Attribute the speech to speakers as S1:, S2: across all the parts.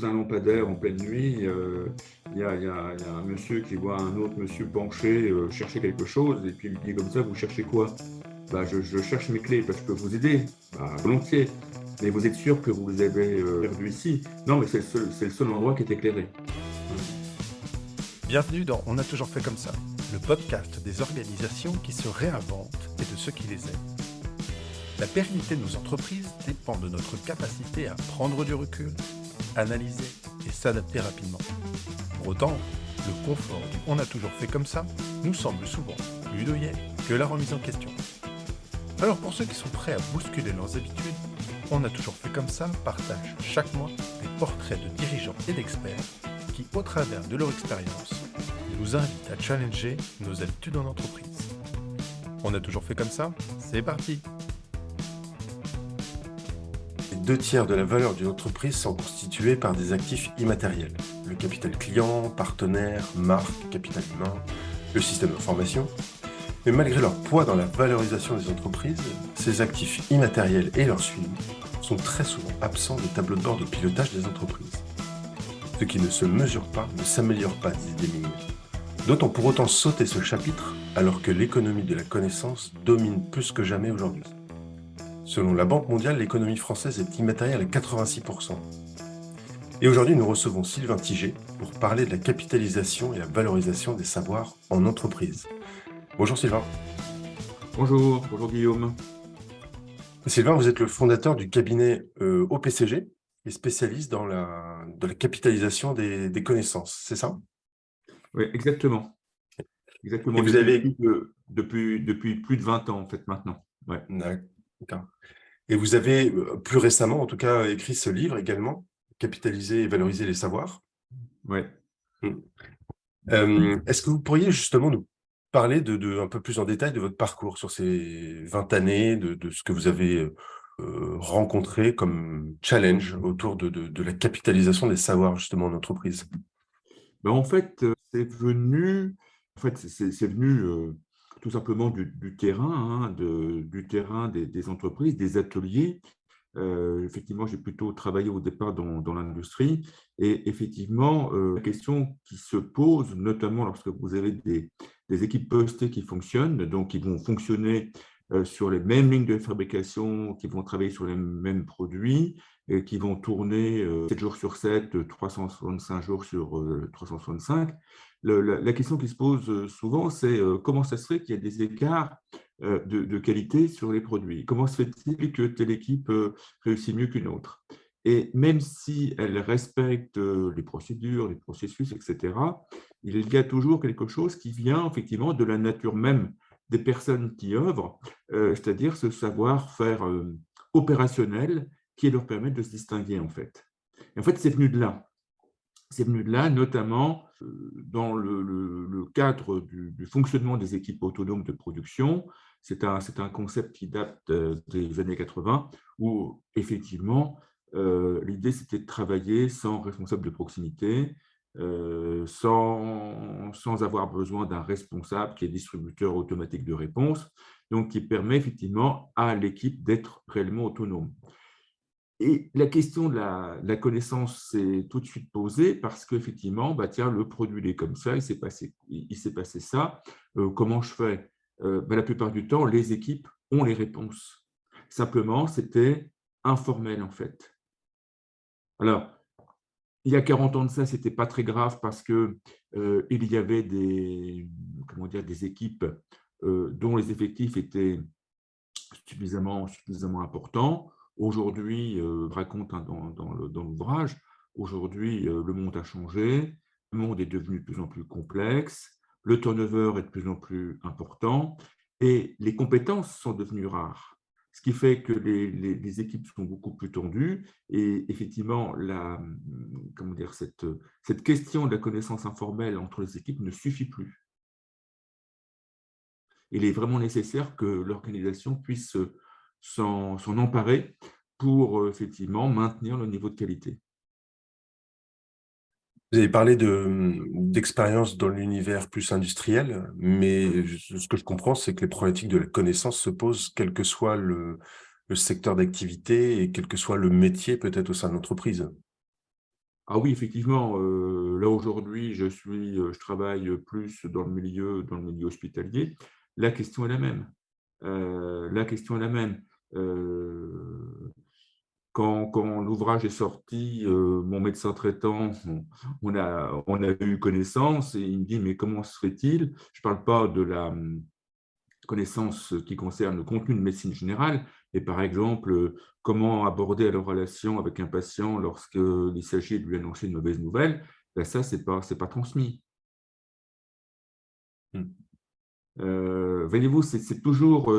S1: un lampadaire en pleine nuit, il y a un monsieur qui voit un autre monsieur penché chercher quelque chose, et puis il me dit comme ça, vous cherchez quoi? Bah, je cherche mes clés, parce que je peux vous aider. Bah, volontiers. Mais vous êtes sûr que vous les avez perdues ici? Non, mais c'est le seul endroit qui est éclairé.
S2: Bienvenue dans On a toujours fait comme ça, le podcast des organisations qui se réinventent et de ceux qui les aident. La pérennité de nos entreprises dépend de notre capacité à prendre du recul, analyser et s'adapter rapidement. Pour autant, le confort du On a toujours fait comme ça nous semble souvent plus douillet que la remise en question. Alors pour ceux qui sont prêts à bousculer leurs habitudes, On a toujours fait comme ça partage chaque mois des portraits de dirigeants et d'experts qui, au travers de leur expérience, nous invitent à challenger nos habitudes en entreprise. On a toujours fait comme ça, c'est parti!
S3: Les 2/3 de la valeur d'une entreprise sont constitués par des actifs immatériels. Le capital client, partenaire, marque, capital humain, le système d'information. Mais malgré leur poids dans la valorisation des entreprises, ces actifs immatériels et leur suivi sont très souvent absents des tableaux de bord de pilotage des entreprises. Ce qui ne se mesure pas ne s'améliore pas, disent des mines. Doit-on pour autant sauter ce chapitre alors que l'économie de la connaissance domine plus que jamais aujourd'hui? Selon la Banque mondiale, l'économie française est immatérielle à 86%. Et aujourd'hui, nous recevons Sylvain Tiget pour parler de la capitalisation et la valorisation des savoirs en entreprise. Bonjour Sylvain.
S1: Bonjour, bonjour Guillaume.
S3: Sylvain, vous êtes le fondateur du cabinet OPCG et spécialiste dans la capitalisation des connaissances, c'est ça?
S1: Oui, exactement.
S3: Et
S1: Exactement.
S3: vous avez...
S1: Depuis plus de 20 ans, en fait, maintenant. Ouais.
S3: D'accord. Et vous avez, plus récemment, en tout cas, écrit ce livre également, Capitaliser et valoriser les savoirs.
S1: Ouais.
S3: Est-ce que vous pourriez justement nous parler un peu plus en détail de votre parcours sur ces 20 années, de ce que vous avez rencontré comme challenge autour de la capitalisation des savoirs justement en entreprise?
S1: Ben, en fait, c'est venu tout simplement du terrain, hein, du terrain des entreprises, des ateliers. Effectivement, j'ai plutôt travaillé au départ dans l'industrie, et effectivement, la question qui se pose, notamment lorsque vous avez des équipes postées qui fonctionnent, donc qui vont fonctionner sur les mêmes lignes de fabrication, qui vont travailler sur les mêmes produits, et qui vont tourner 7 jours sur 7, 365 jours sur 365. La question qui se pose souvent, c'est comment ça se fait qu'il y a des écarts de qualité sur les produits? Comment se fait-il que telle équipe réussit mieux qu'une autre? Et même si elle respecte les procédures, les processus, etc., il y a toujours quelque chose qui vient effectivement de la nature même des personnes qui œuvrent, c'est-à-dire ce savoir-faire opérationnel qui leur permet de se distinguer, en fait. Et en fait, c'est venu de là. C'est venu de là, notamment dans le cadre du fonctionnement des équipes autonomes de production. C'est un concept qui date des années 80, où effectivement, l'idée c'était de travailler sans responsable de proximité, sans avoir besoin d'un responsable qui est distributeur automatique de réponses, donc qui permet effectivement à l'équipe d'être réellement autonome. Et la question de la connaissance s'est tout de suite posée parce qu'effectivement, bah, tiens, le produit il est comme ça, il s'est passé ça, comment je fais? Bah, la plupart du temps, les équipes ont les réponses. Simplement, c'était informel, en fait. Alors, il y a 40 ans de ça, ce n'était pas très grave parce que, il y avait comment dire, des équipes dont les effectifs étaient suffisamment important. Aujourd'hui, je raconte, hein, dans l'ouvrage, aujourd'hui, le monde a changé, le monde est devenu de plus en plus complexe, le turnover est de plus en plus important et les compétences sont devenues rares. Ce qui fait que les équipes sont beaucoup plus tendues et effectivement, comment dire, cette question de la connaissance informelle entre les équipes ne suffit plus. Il est vraiment nécessaire que l'organisation puisse s'en emparer pour effectivement maintenir le niveau de qualité.
S3: Vous avez parlé d'expérience dans l'univers plus industriel, mais ce que je comprends, c'est que les problématiques de la connaissance se posent quel que soit le secteur d'activité et quel que soit le métier peut-être au sein de l'entreprise.
S1: Ah oui, effectivement, là aujourd'hui, je travaille plus dans le milieu hospitalier. La question est la même. La question est la même. Heu, quand l'ouvrage est sorti, mon médecin traitant, on a eu connaissance et il me dit: «Mais comment se fait-il?» Je ne parle pas de la, connaissances qui concernent le contenu de médecine générale, et par exemple, comment aborder la relation avec un patient lorsqu'il s'agit de lui annoncer une mauvaise nouvelle, ben ça, c'est pas transmis.
S3: Mmh.
S1: Voyez-vous, c'est toujours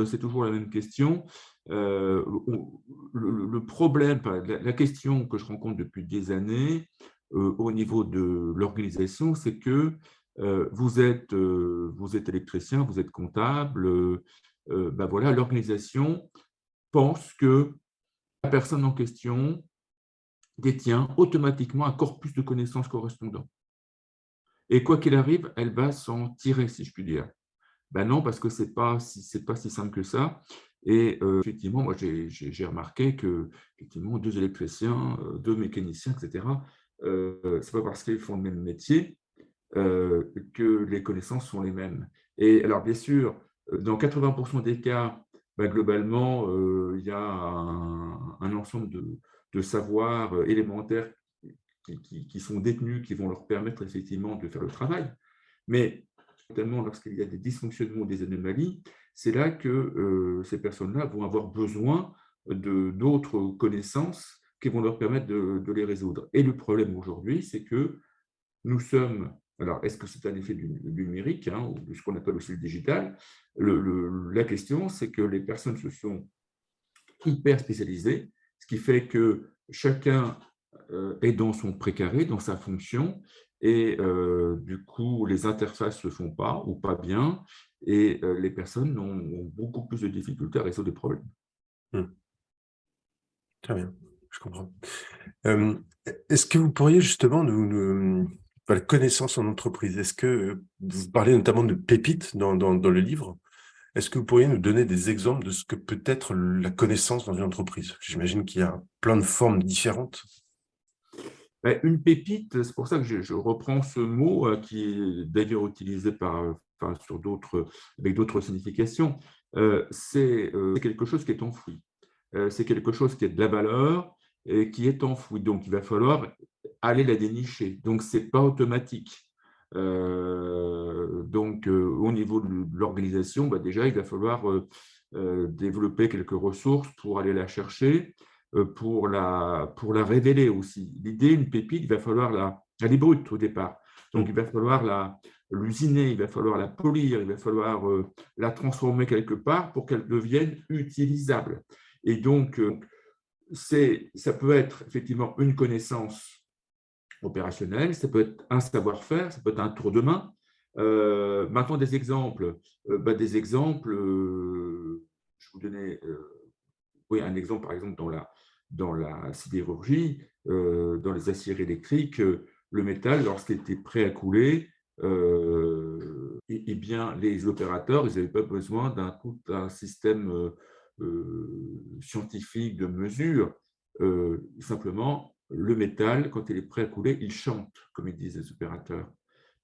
S1: la même question. On le problème, enfin, la question que je rencontre depuis des années, au niveau de l'organisation, c'est que, vous êtes électricien, vous êtes comptable, bah, voilà, l'organisation pense que la personne en question détient automatiquement un corpus de connaissances correspondant et quoi qu'il arrive, elle va s'en tirer, si je puis dire. Ben non, parce que c'est pas si simple que ça et effectivement, moi, j'ai remarqué que effectivement 2 électriciens, 2 mécaniciens et cetera, c'est pas parce qu'ils font le même métier, que les connaissances sont les mêmes et alors bien sûr, dans 80 des cas, bah, globalement, il y a un ensemble de savoirs, élémentaires qui sont détenus, qui vont leur permettre effectivement de faire le travail. Mais notamment lorsqu'il y a des dysfonctionnements ou des anomalies, c'est là que, ces personnes-là vont avoir besoin d'autres connaissances qui vont leur permettre de les résoudre et le problème aujourd'hui, c'est que nous sommes alors est-ce que c'est un effet du numérique, hein, ou de ce qu'on appelle aussi le digital? La question, c'est que les personnes se sont hyper spécialisées, ce qui fait que chacun, est dans son précaré, dans sa fonction et du coup, les interfaces ne se font pas ou pas bien et les personnes ont beaucoup plus de difficultés à résoudre des problèmes.
S3: Mmh. Très bien, je comprends. Est-ce que vous pourriez justement la connaissance en entreprise, est-ce que, vous parlez notamment de pépites dans le livre. Est-ce que vous pourriez nous donner des exemples de ce que peut être la connaissance dans une entreprise? J'imagine qu'il y a plein de formes différentes.
S1: Bah, une pépite, c'est pour ça que je reprends ce mot, qui est d'ailleurs utilisé enfin, avec d'autres significations. C'est quelque chose qui est enfoui. C'est quelque chose qui a de la valeur et qui est enfoui. Donc, il va falloir aller la dénicher. Donc, c'est pas automatique. Donc, au niveau de l'organisation, bah, déjà, il va falloir développer quelques ressources pour aller la chercher, pour la révéler aussi. L'idée, une pépite, il va falloir elle est brute au départ. Donc,
S3: Mmh.
S1: il va falloir l'usiner, il va falloir la polir, il va falloir la transformer quelque part pour qu'elle devienne utilisable. Et donc, ça peut être effectivement une connaissance opérationnelle, ça peut être un savoir-faire, ça peut être un tour de main. Maintenant, des exemples. Je vais vous donner oui, un exemple, par exemple, dans la sidérurgie, dans les aciéries électriques, le métal, lorsqu'il était prêt à couler, eh bien, les opérateurs, ils n'avaient pas besoin tout un système scientifique de mesure. Simplement, le métal, quand il est prêt à couler, il chante, comme ils disent les opérateurs.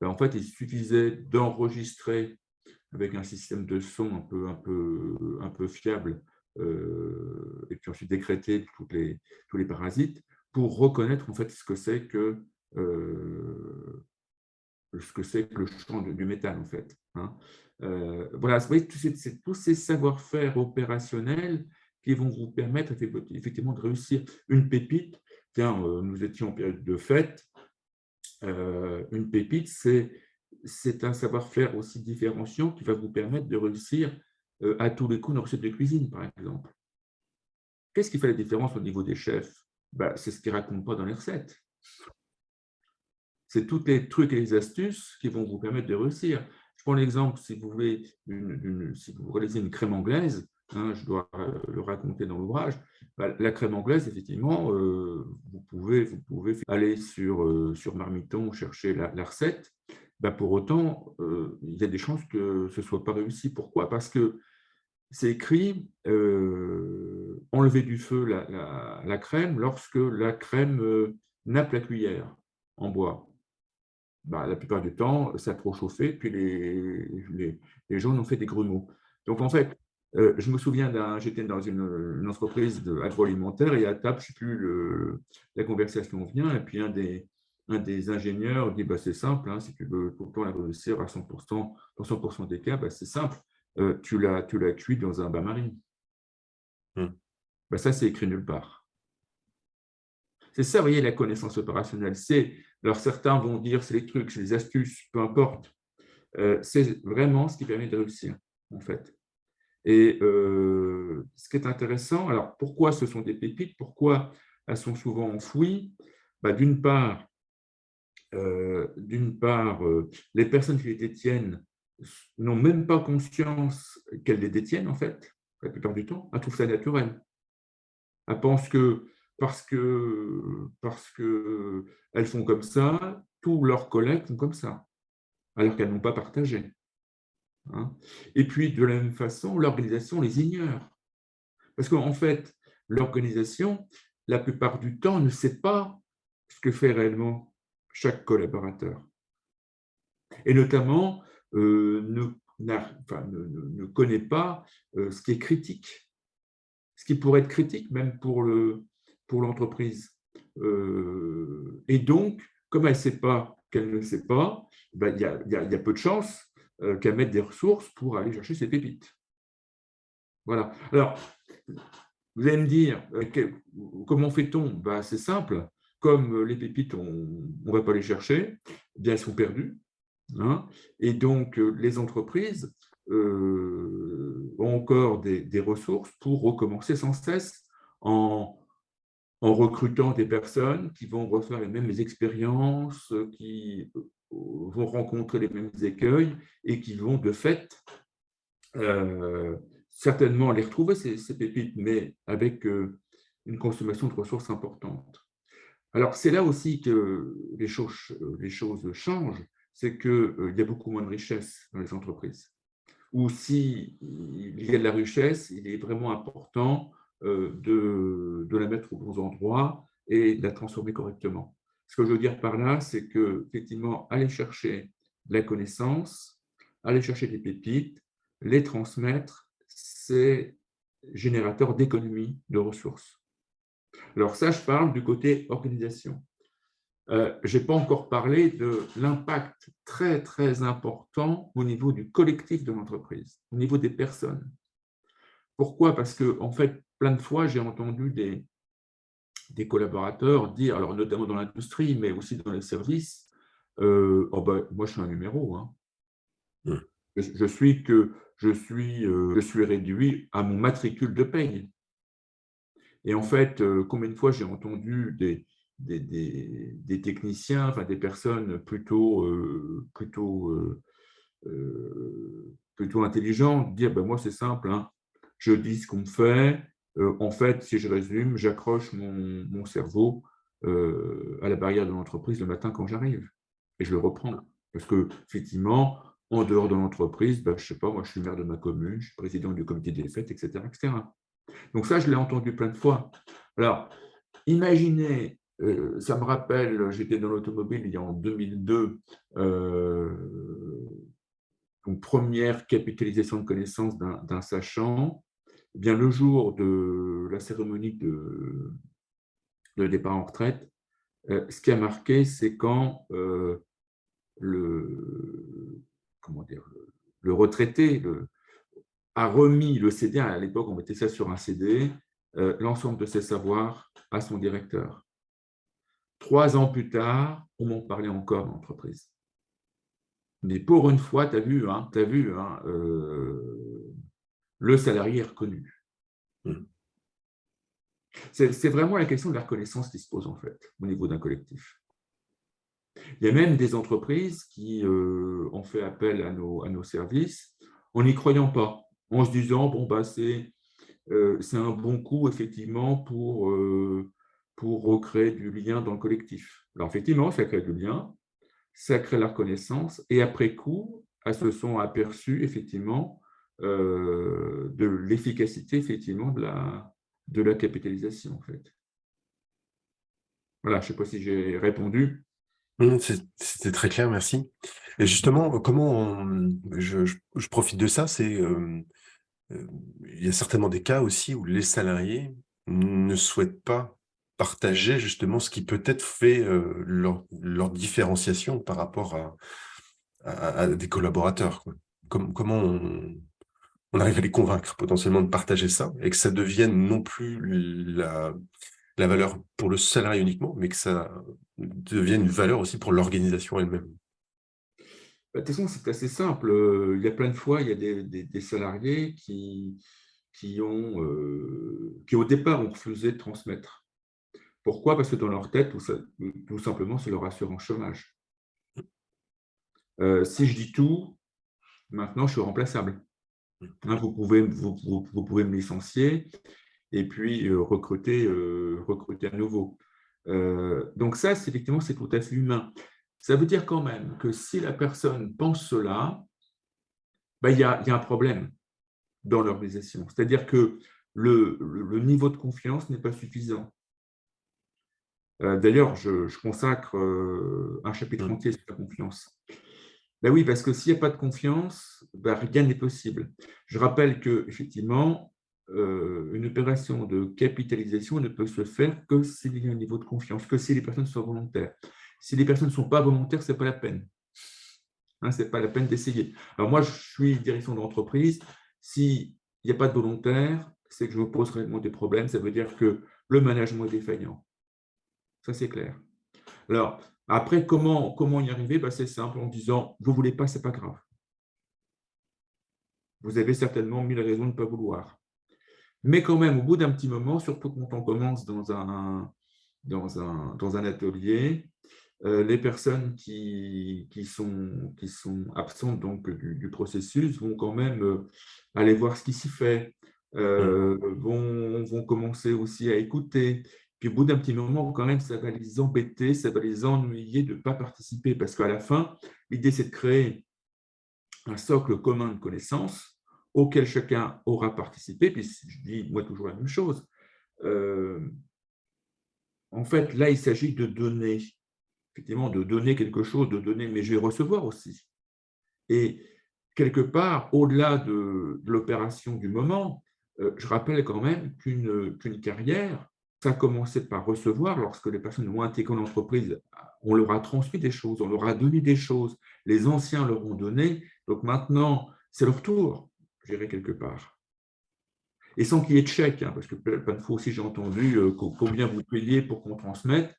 S1: Ben, en fait, il suffisait d'enregistrer avec un système de son un peu fiable, et puis ensuite décréter tous les parasites pour reconnaître en fait ce que c'est que le chant du métal en fait, hein. Voilà, vous voyez, tous ces savoir-faire opérationnels qui vont vous permettre effectivement de réussir une pépite. Tiens, nous étions en période de fête. Une pépite, c'est un savoir-faire aussi différenciant qui va vous permettre de réussir, à tous les coups une recette de cuisine, par exemple. Qu'est-ce qui fait la différence au niveau des chefs? Bah, c'est ce qu'ils ne racontent pas dans les recettes. C'est tous les trucs et les astuces qui vont vous permettre de réussir. Je prends l'exemple, si vous voulez, si vous réalisez une crème anglaise, hein, je dois le raconter dans l'ouvrage. Bah, la crème anglaise, effectivement, vous pouvez aller sur Marmiton chercher la recette. Bah, pour autant, il y a des chances que ce ne soit pas réussi. Pourquoi? Parce que c'est écrit enlever du feu la crème lorsque la crème nappe la cuillère en bois. La plupart du temps, ça a trop chauffé, puis les gens ont fait des grumeaux. Donc, en fait, je me souviens, j'étais dans une entreprise agroalimentaire et à table, je ne sais plus, la conversation vient, et puis un des ingénieurs dit c'est simple, hein, si tu veux tout le temps la réussir à 100%, dans 100% des cas, c'est simple, tu l'as cuit dans un bain-marie. Ça, c'est écrit nulle part. C'est ça, vous voyez, la connaissance opérationnelle. Alors, certains vont dire c'est les trucs, c'est les astuces, peu importe. C'est vraiment ce qui permet de réussir, en fait. Et ce qui est intéressant, alors pourquoi ce sont des pépites? Pourquoi elles sont souvent enfouies? D'une part, les personnes qui les détiennent n'ont même pas conscience qu'elles les détiennent, en fait, la plupart du temps. Elles trouvent ça naturel. Elles pensent que parce que elles font comme ça, tous leurs collègues font comme ça, alors qu'elles n'ont pas partagé. Hein. Et puis, de la même façon, l'organisation les ignore. Parce qu'en fait, l'organisation, la plupart du temps, ne sait pas ce que fait réellement chaque collaborateur. Et notamment, ne connaît pas ce qui est critique. Ce qui pourrait être critique même pour l'entreprise. Et donc, comme elle ne sait pas qu'elle ne sait pas, il y a peu de chances qu'elle mette des ressources pour aller chercher ses pépites. Voilà. Alors, vous allez me dire, comment fait-on? C'est simple. Comme les pépites, on ne va pas les chercher, bien elles sont perdues. Hein, et donc, les entreprises ont encore des ressources pour recommencer sans cesse en recrutant des personnes qui vont refaire les mêmes expériences, qui vont rencontrer les mêmes écueils et qui vont de fait certainement les retrouver, ces pépites, mais avec une consommation de ressources importante. Alors, c'est là aussi que les choses changent, c'est qu'il y a beaucoup moins de richesse dans les entreprises. Ou s'il y a de la richesse, il est vraiment important de la mettre aux bons endroits et de la transformer correctement. Ce que je veux dire par là, c'est qu'effectivement, aller chercher de la connaissance, aller chercher des pépites, les transmettre, c'est générateur d'économie de ressources. Alors ça, je parle du côté organisation. Je n'ai pas encore parlé de l'impact très, très important au niveau du collectif de l'entreprise, au niveau des personnes. Pourquoi? Parce que, en fait, plein de fois, j'ai entendu des collaborateurs dire, alors notamment dans l'industrie, mais aussi dans les services, moi, je suis un numéro. Hein. Je suis réduit à mon matricule de paye. Et en fait, combien de fois j'ai entendu des techniciens, enfin des personnes plutôt intelligentes dire moi c'est simple, hein, je dis ce qu'on me fait. En fait, si je résume, j'accroche mon cerveau à la barrière de l'entreprise le matin quand j'arrive et je le reprends. Parce que effectivement, en dehors de l'entreprise, je ne sais pas, moi je suis maire de ma commune, je suis président du comité des fêtes, etc., etc. Donc ça, je l'ai entendu plein de fois. Alors, imaginez, ça me rappelle, j'étais dans l'automobile il y a en 2002, donc première capitalisation de connaissances d'un sachant. Eh bien, le jour de la cérémonie de départ en retraite, ce qui a marqué, c'est quand le retraité a remis le CD, à l'époque on mettait ça sur un CD, l'ensemble de ses savoirs à son directeur. 3 ans plus tard, on m'en parlait encore dans l'entreprise. Mais pour une fois, tu as vu, le salarié est reconnu. C'est vraiment la question de la reconnaissance qui se pose en fait, au niveau d'un collectif. Il y a même des entreprises qui ont fait appel à nos services en n'y croyant pas, en se disant, c'est un bon coup, effectivement, pour recréer du lien dans le collectif. Alors, effectivement, ça crée du lien, ça crée la reconnaissance, et après coup, elles se sont aperçues, effectivement, de l'efficacité, effectivement, de la capitalisation, en fait. Voilà, je ne sais pas si j'ai répondu.
S3: C'était très clair, merci. Et justement, je profite de ça, Heu, il y a certainement des cas aussi où les salariés ne souhaitent pas partager justement ce qui peut-être fait, leur différenciation par rapport à des collaborateurs, quoi. Comment on arrive à les convaincre potentiellement de partager ça et que ça devienne non plus la valeur pour le salarié uniquement, mais que ça devienne une valeur aussi pour l'organisation elle-même?
S1: Bah, de toute façon, c'est assez simple. Il y a plein de fois, il y a des salariés qui au départ ont refusé de transmettre. Pourquoi? Parce que dans leur tête, tout simplement, c'est leur assurance chômage. Si je dis tout, maintenant je suis remplaçable. Hein, vous pouvez me licencier et puis recruter à nouveau. Donc ça, c'est effectivement, c'est tout à fait humain. Ça veut dire quand même que si la personne pense cela, bah, il y a un problème dans l'organisation. C'est-à-dire que le niveau de confiance n'est pas suffisant. D'ailleurs, je consacre un chapitre
S3: Mmh.
S1: entier sur la confiance. Ben oui, parce que s'il n'y a pas de confiance, ben rien n'est possible. Je rappelle qu'effectivement, une opération de capitalisation ne peut se faire que s'il y a un niveau de confiance, que si les personnes sont volontaires. Si les personnes ne sont pas volontaires, ce n'est pas la peine. Hein, ce n'est pas la peine d'essayer. Alors moi, je suis direction d'entreprise. S'il n'y a pas de volontaire, c'est que je me pose réellement des problèmes. Ça veut dire que le management est défaillant. Ça, c'est clair. Alors, après, comment y arriver? Ben, c'est simple, en disant, vous ne voulez pas, ce n'est pas grave. Vous avez certainement 1000 raisons de ne pas vouloir. Mais quand même, au bout d'un petit moment, surtout quand on commence dans un atelier, les personnes qui sont absentes donc, du processus vont quand même aller voir ce qui s'y fait,
S3: Mmh.
S1: vont commencer aussi à écouter. Puis au bout d'un petit moment, quand même, ça va les embêter, ça va les ennuyer de ne pas participer. Parce qu'à la fin, l'idée, c'est de créer un socle commun de connaissances auquel chacun aura participé. Puis je dis, moi, toujours la même chose. Euh, En fait, là, il s'agit de donner, effectivement, de donner quelque chose, de donner, mais je vais recevoir aussi. Et quelque part, au-delà de l'opération du moment, je rappelle quand même qu'une carrière, ça a commencé par recevoir lorsque les personnes ont intégré l'entreprise. On leur a transmis des choses, on leur a donné des choses, les anciens leur ont donné, donc maintenant, c'est leur tour, je dirais quelque part. Et sans qu'il y ait de chèque, hein, parce que plein de fois aussi j'ai entendu combien vous payez pour qu'on transmette.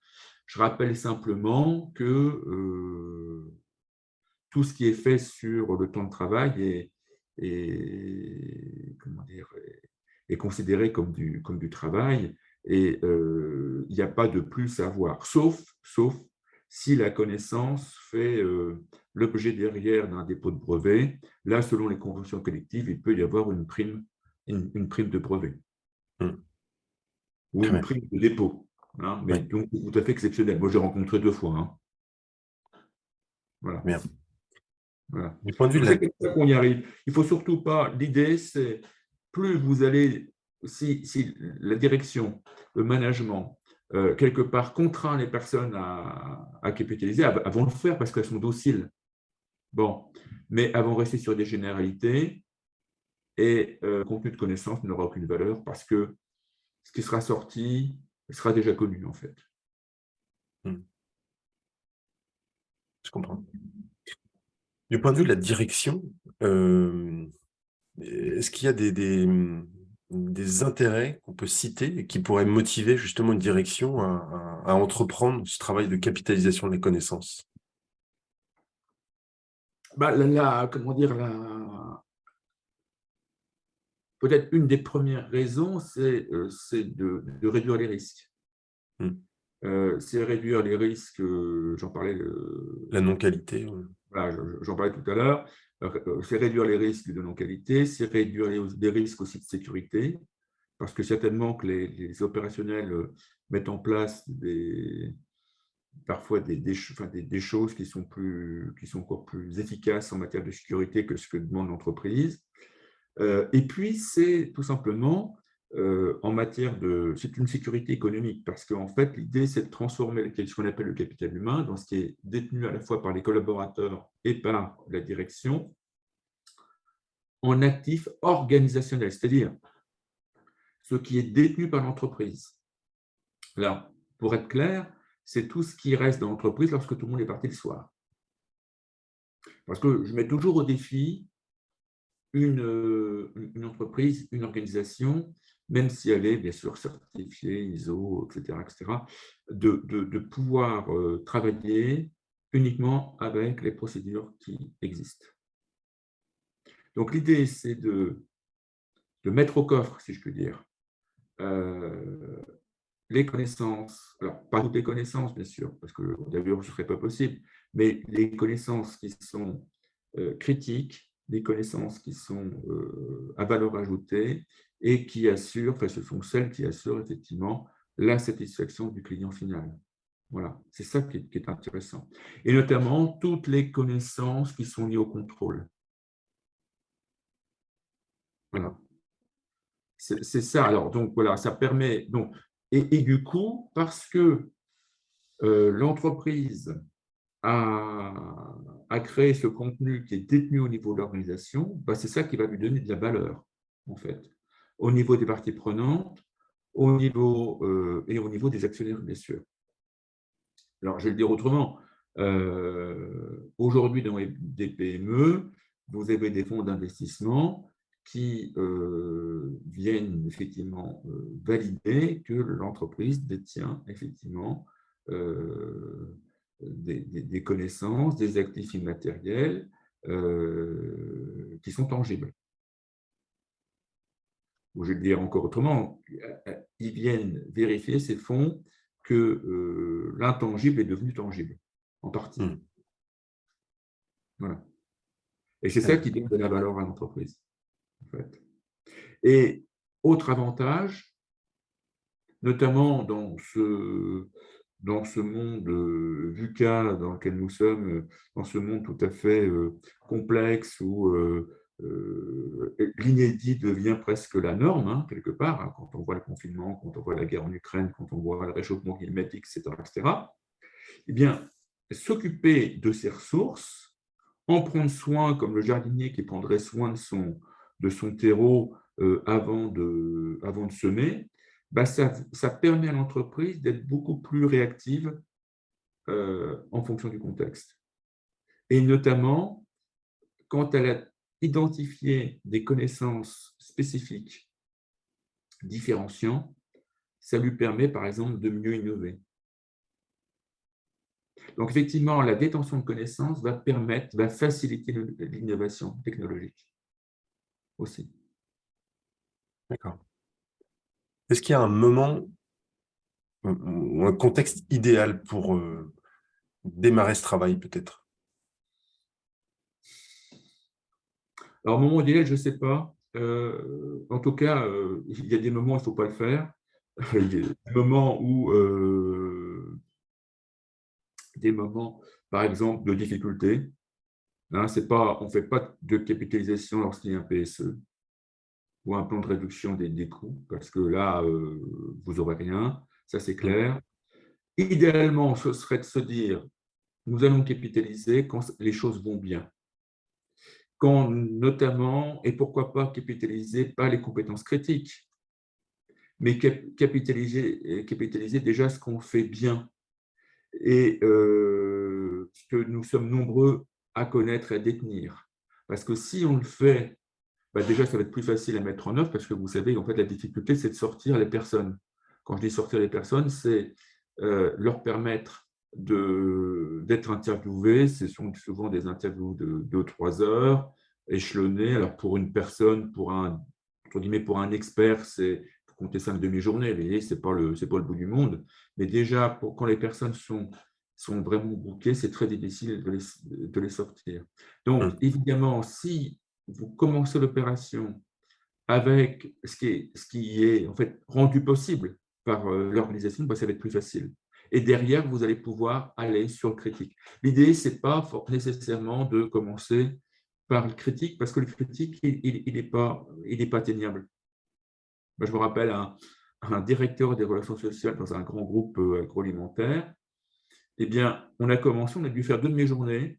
S1: Je rappelle simplement que tout ce qui est fait sur le temps de travail comment dire, est considéré comme du travail et il n'y a pas de plus à avoir, sauf si la connaissance fait l'objet derrière d'un dépôt de brevet. Là, selon les conventions collectives, il peut y avoir une prime de brevet
S3: Mmh.
S1: ou
S3: Très
S1: une
S3: bien.
S1: prime de dépôt, hein, mais
S3: Oui,
S1: donc tout à fait exceptionnel. Moi, j'ai rencontré 2 fois. Hein. Voilà.
S3: bien.
S1: Voilà.
S3: Du point de vue
S1: Donc,
S3: de
S1: c'est
S3: la
S1: comme ça qu'on y arrive. Il ne faut surtout pas, l'idée, c'est plus vous allez, si la direction, le management, quelque part, contraint les personnes à capitaliser, elles vont le faire parce qu'elles sont dociles. Bon, mais elles vont rester sur des généralités et le contenu de connaissance n'aura aucune valeur parce que ce qui sera sorti sera déjà connu, en fait.
S3: mmh, je comprends. Du point de vue de la direction, hem, est-ce qu'il y a des intérêts qu'on peut citer et qui pourraient motiver justement une direction à entreprendre ce travail de capitalisation des connaissances?
S1: Bah, comment dire, peut-être une des premières raisons, c'est de réduire les risques.
S3: Mmh.
S1: C'est réduire les risques, j'en parlais,
S3: La non-qualité,
S1: voilà, j'en parlais tout à l'heure, c'est réduire les risques de non-qualité, c'est réduire les risques aussi de sécurité, parce que certainement que les opérationnels mettent en place parfois des choses qui sont encore plus efficaces en matière de sécurité que ce que demande l'entreprise. Et puis, c'est tout simplement en matière de… C'est une sécurité économique parce qu'en fait, l'idée, c'est de transformer ce qu'on appelle le capital humain dans ce qui est détenu à la fois par les collaborateurs et par la direction en actif organisationnel, c'est-à-dire ce qui est détenu par l'entreprise. Alors, pour être clair, c'est tout ce qui reste dans l'entreprise lorsque tout le monde est parti le soir. Parce que je mets toujours au défi une entreprise, une organisation, même si elle est bien sûr certifiée, ISO, etc., de pouvoir travailler uniquement avec les procédures qui existent. Donc l'idée, c'est de mettre au coffre, si je puis dire, les connaissances, alors pas toutes les connaissances bien sûr, parce que d'ailleurs ce ne serait pas possible, mais les connaissances qui sont critiques, les connaissances qui sont à valeur ajoutée et qui assurent, enfin ce sont celles qui assurent effectivement la satisfaction du client final. Voilà, c'est ça qui est intéressant. Et notamment toutes les connaissances qui sont liées au contrôle. Voilà. C'est ça. Alors, donc, voilà, ça permet… Donc, et du coup, parce que l'entreprise a créé ce contenu qui est détenu au niveau de l'organisation, bah, c'est ça qui va lui donner de la valeur, en fait, au niveau des parties prenantes, au niveau, et au niveau des actionnaires, bien sûr. Alors, je vais le dire autrement. Aujourd'hui, dans des PME, vous avez des fonds d'investissement qui viennent effectivement valider que l'entreprise détient effectivement des connaissances, des actifs immatériels qui sont tangibles. Ou je vais le dire encore autrement, ils viennent vérifier ces fonds que l'intangible est devenu tangible, en partie. Voilà. Et c'est ça qui donne de la valeur à l'entreprise, en fait. Et autre avantage, notamment dans ce monde VUCA dans lequel nous sommes, dans ce monde tout à fait complexe où l'inédit devient presque la norme, hein, quelque part, hein, quand on voit le confinement, quand on voit la guerre en Ukraine, quand on voit le réchauffement climatique, etc., eh bien, s'occuper de ces ressources, en prendre soin comme le jardinier qui prendrait soin de son terreau avant de semer, bah ça permet à l'entreprise d'être beaucoup plus réactive en fonction du contexte. Et notamment, quand elle a identifié des connaissances spécifiques différenciantes, ça lui permet, par exemple, de mieux innover. Donc, effectivement, la détention de connaissances va faciliter l'innovation technologique aussi.
S3: D'accord. Est-ce qu'il y a un moment ou un contexte idéal pour démarrer ce travail, peut-être?
S1: Alors, moment idéal, je ne sais pas. En tout cas, il y a des moments où il ne faut pas le faire. Il y a des moments, par exemple, de difficulté. Hein, on ne fait pas de capitalisation lorsqu'il y a un PSE ou un plan de réduction des coûts, parce que là, vous n'aurez rien, ça c'est clair. Idéalement, ce serait de se dire, nous allons capitaliser quand les choses vont bien. Quand notamment, et pourquoi pas capitaliser pas les compétences critiques, mais capitaliser déjà ce qu'on fait bien et ce que nous sommes nombreux à connaître et à détenir. Parce que si on le fait, bah déjà, ça va être plus facile à mettre en œuvre parce que vous savez, en fait, la difficulté, c'est de sortir les personnes. Quand je dis sortir les personnes, c'est leur permettre d'être interviewés. Ce sont souvent des interviews de 2-3 heures, échelonnées. Alors, pour une personne, entre guillemets, pour un expert, c'est compter ça une demi-journée. Vous voyez, ce n'est pas le bout du monde. Mais déjà, quand les personnes sont vraiment bookées, c'est très difficile de les sortir. Donc, évidemment, si vous commencez l'opération avec ce qui est en fait rendu possible par l'organisation, bah, ça va être plus facile. Et derrière, vous allez pouvoir aller sur le critique. L'idée, ce n'est pas nécessairement de commencer par le critique, parce que le critique, il n'est pas atteignable. Je me rappelle un directeur des relations sociales dans un grand groupe agroalimentaire. Eh bien, on a commencé, on a dû faire 2 demi-journées.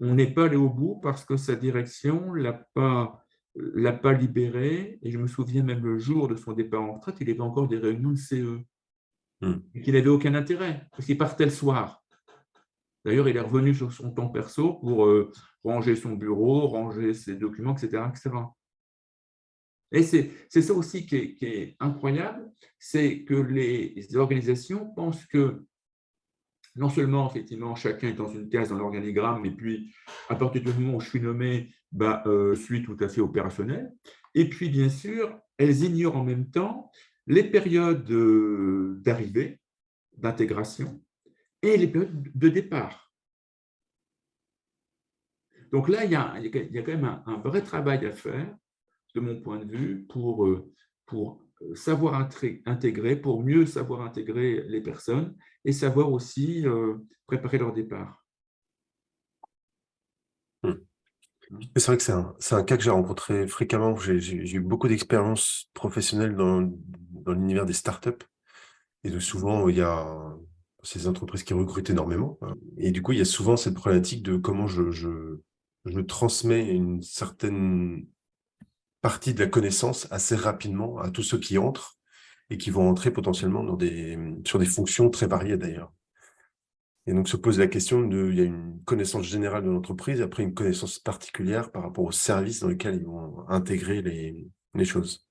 S1: On n'est pas allé au bout parce que sa direction l'a pas libéré. Et je me souviens même le jour de son départ en retraite, il avait encore des réunions de CE. Et qu'il n'avait aucun intérêt, parce qu'il partait le soir. D'ailleurs, il est revenu sur son temps perso pour ranger son bureau, ranger ses documents, etc. etc. Et c'est ça aussi qui est incroyable, c'est que les organisations pensent que non seulement, effectivement, chacun est dans une case dans l'organigramme, et puis, à partir du moment où je suis nommé, je suis tout à fait opérationnel. Et puis, bien sûr, elles ignorent en même temps les périodes d'arrivée, d'intégration, et les périodes de départ. Donc là, il y a quand même un vrai travail à faire, de mon point de vue, pour savoir intégrer, pour mieux savoir intégrer les personnes et savoir aussi préparer leur départ.
S3: C'est vrai que c'est un cas que j'ai rencontré fréquemment. J'ai eu beaucoup d'expériences professionnelles dans l'univers des startups. Et de souvent, il y a ces entreprises qui recrutent énormément. Et du coup, il y a souvent cette problématique de comment je transmets une certaine partie de la connaissance assez rapidement à tous ceux qui entrent et qui vont entrer potentiellement sur des fonctions très variées d'ailleurs. Et donc se pose la question il y a une connaissance générale de l'entreprise et après une connaissance particulière par rapport aux services dans lesquels ils vont intégrer les choses.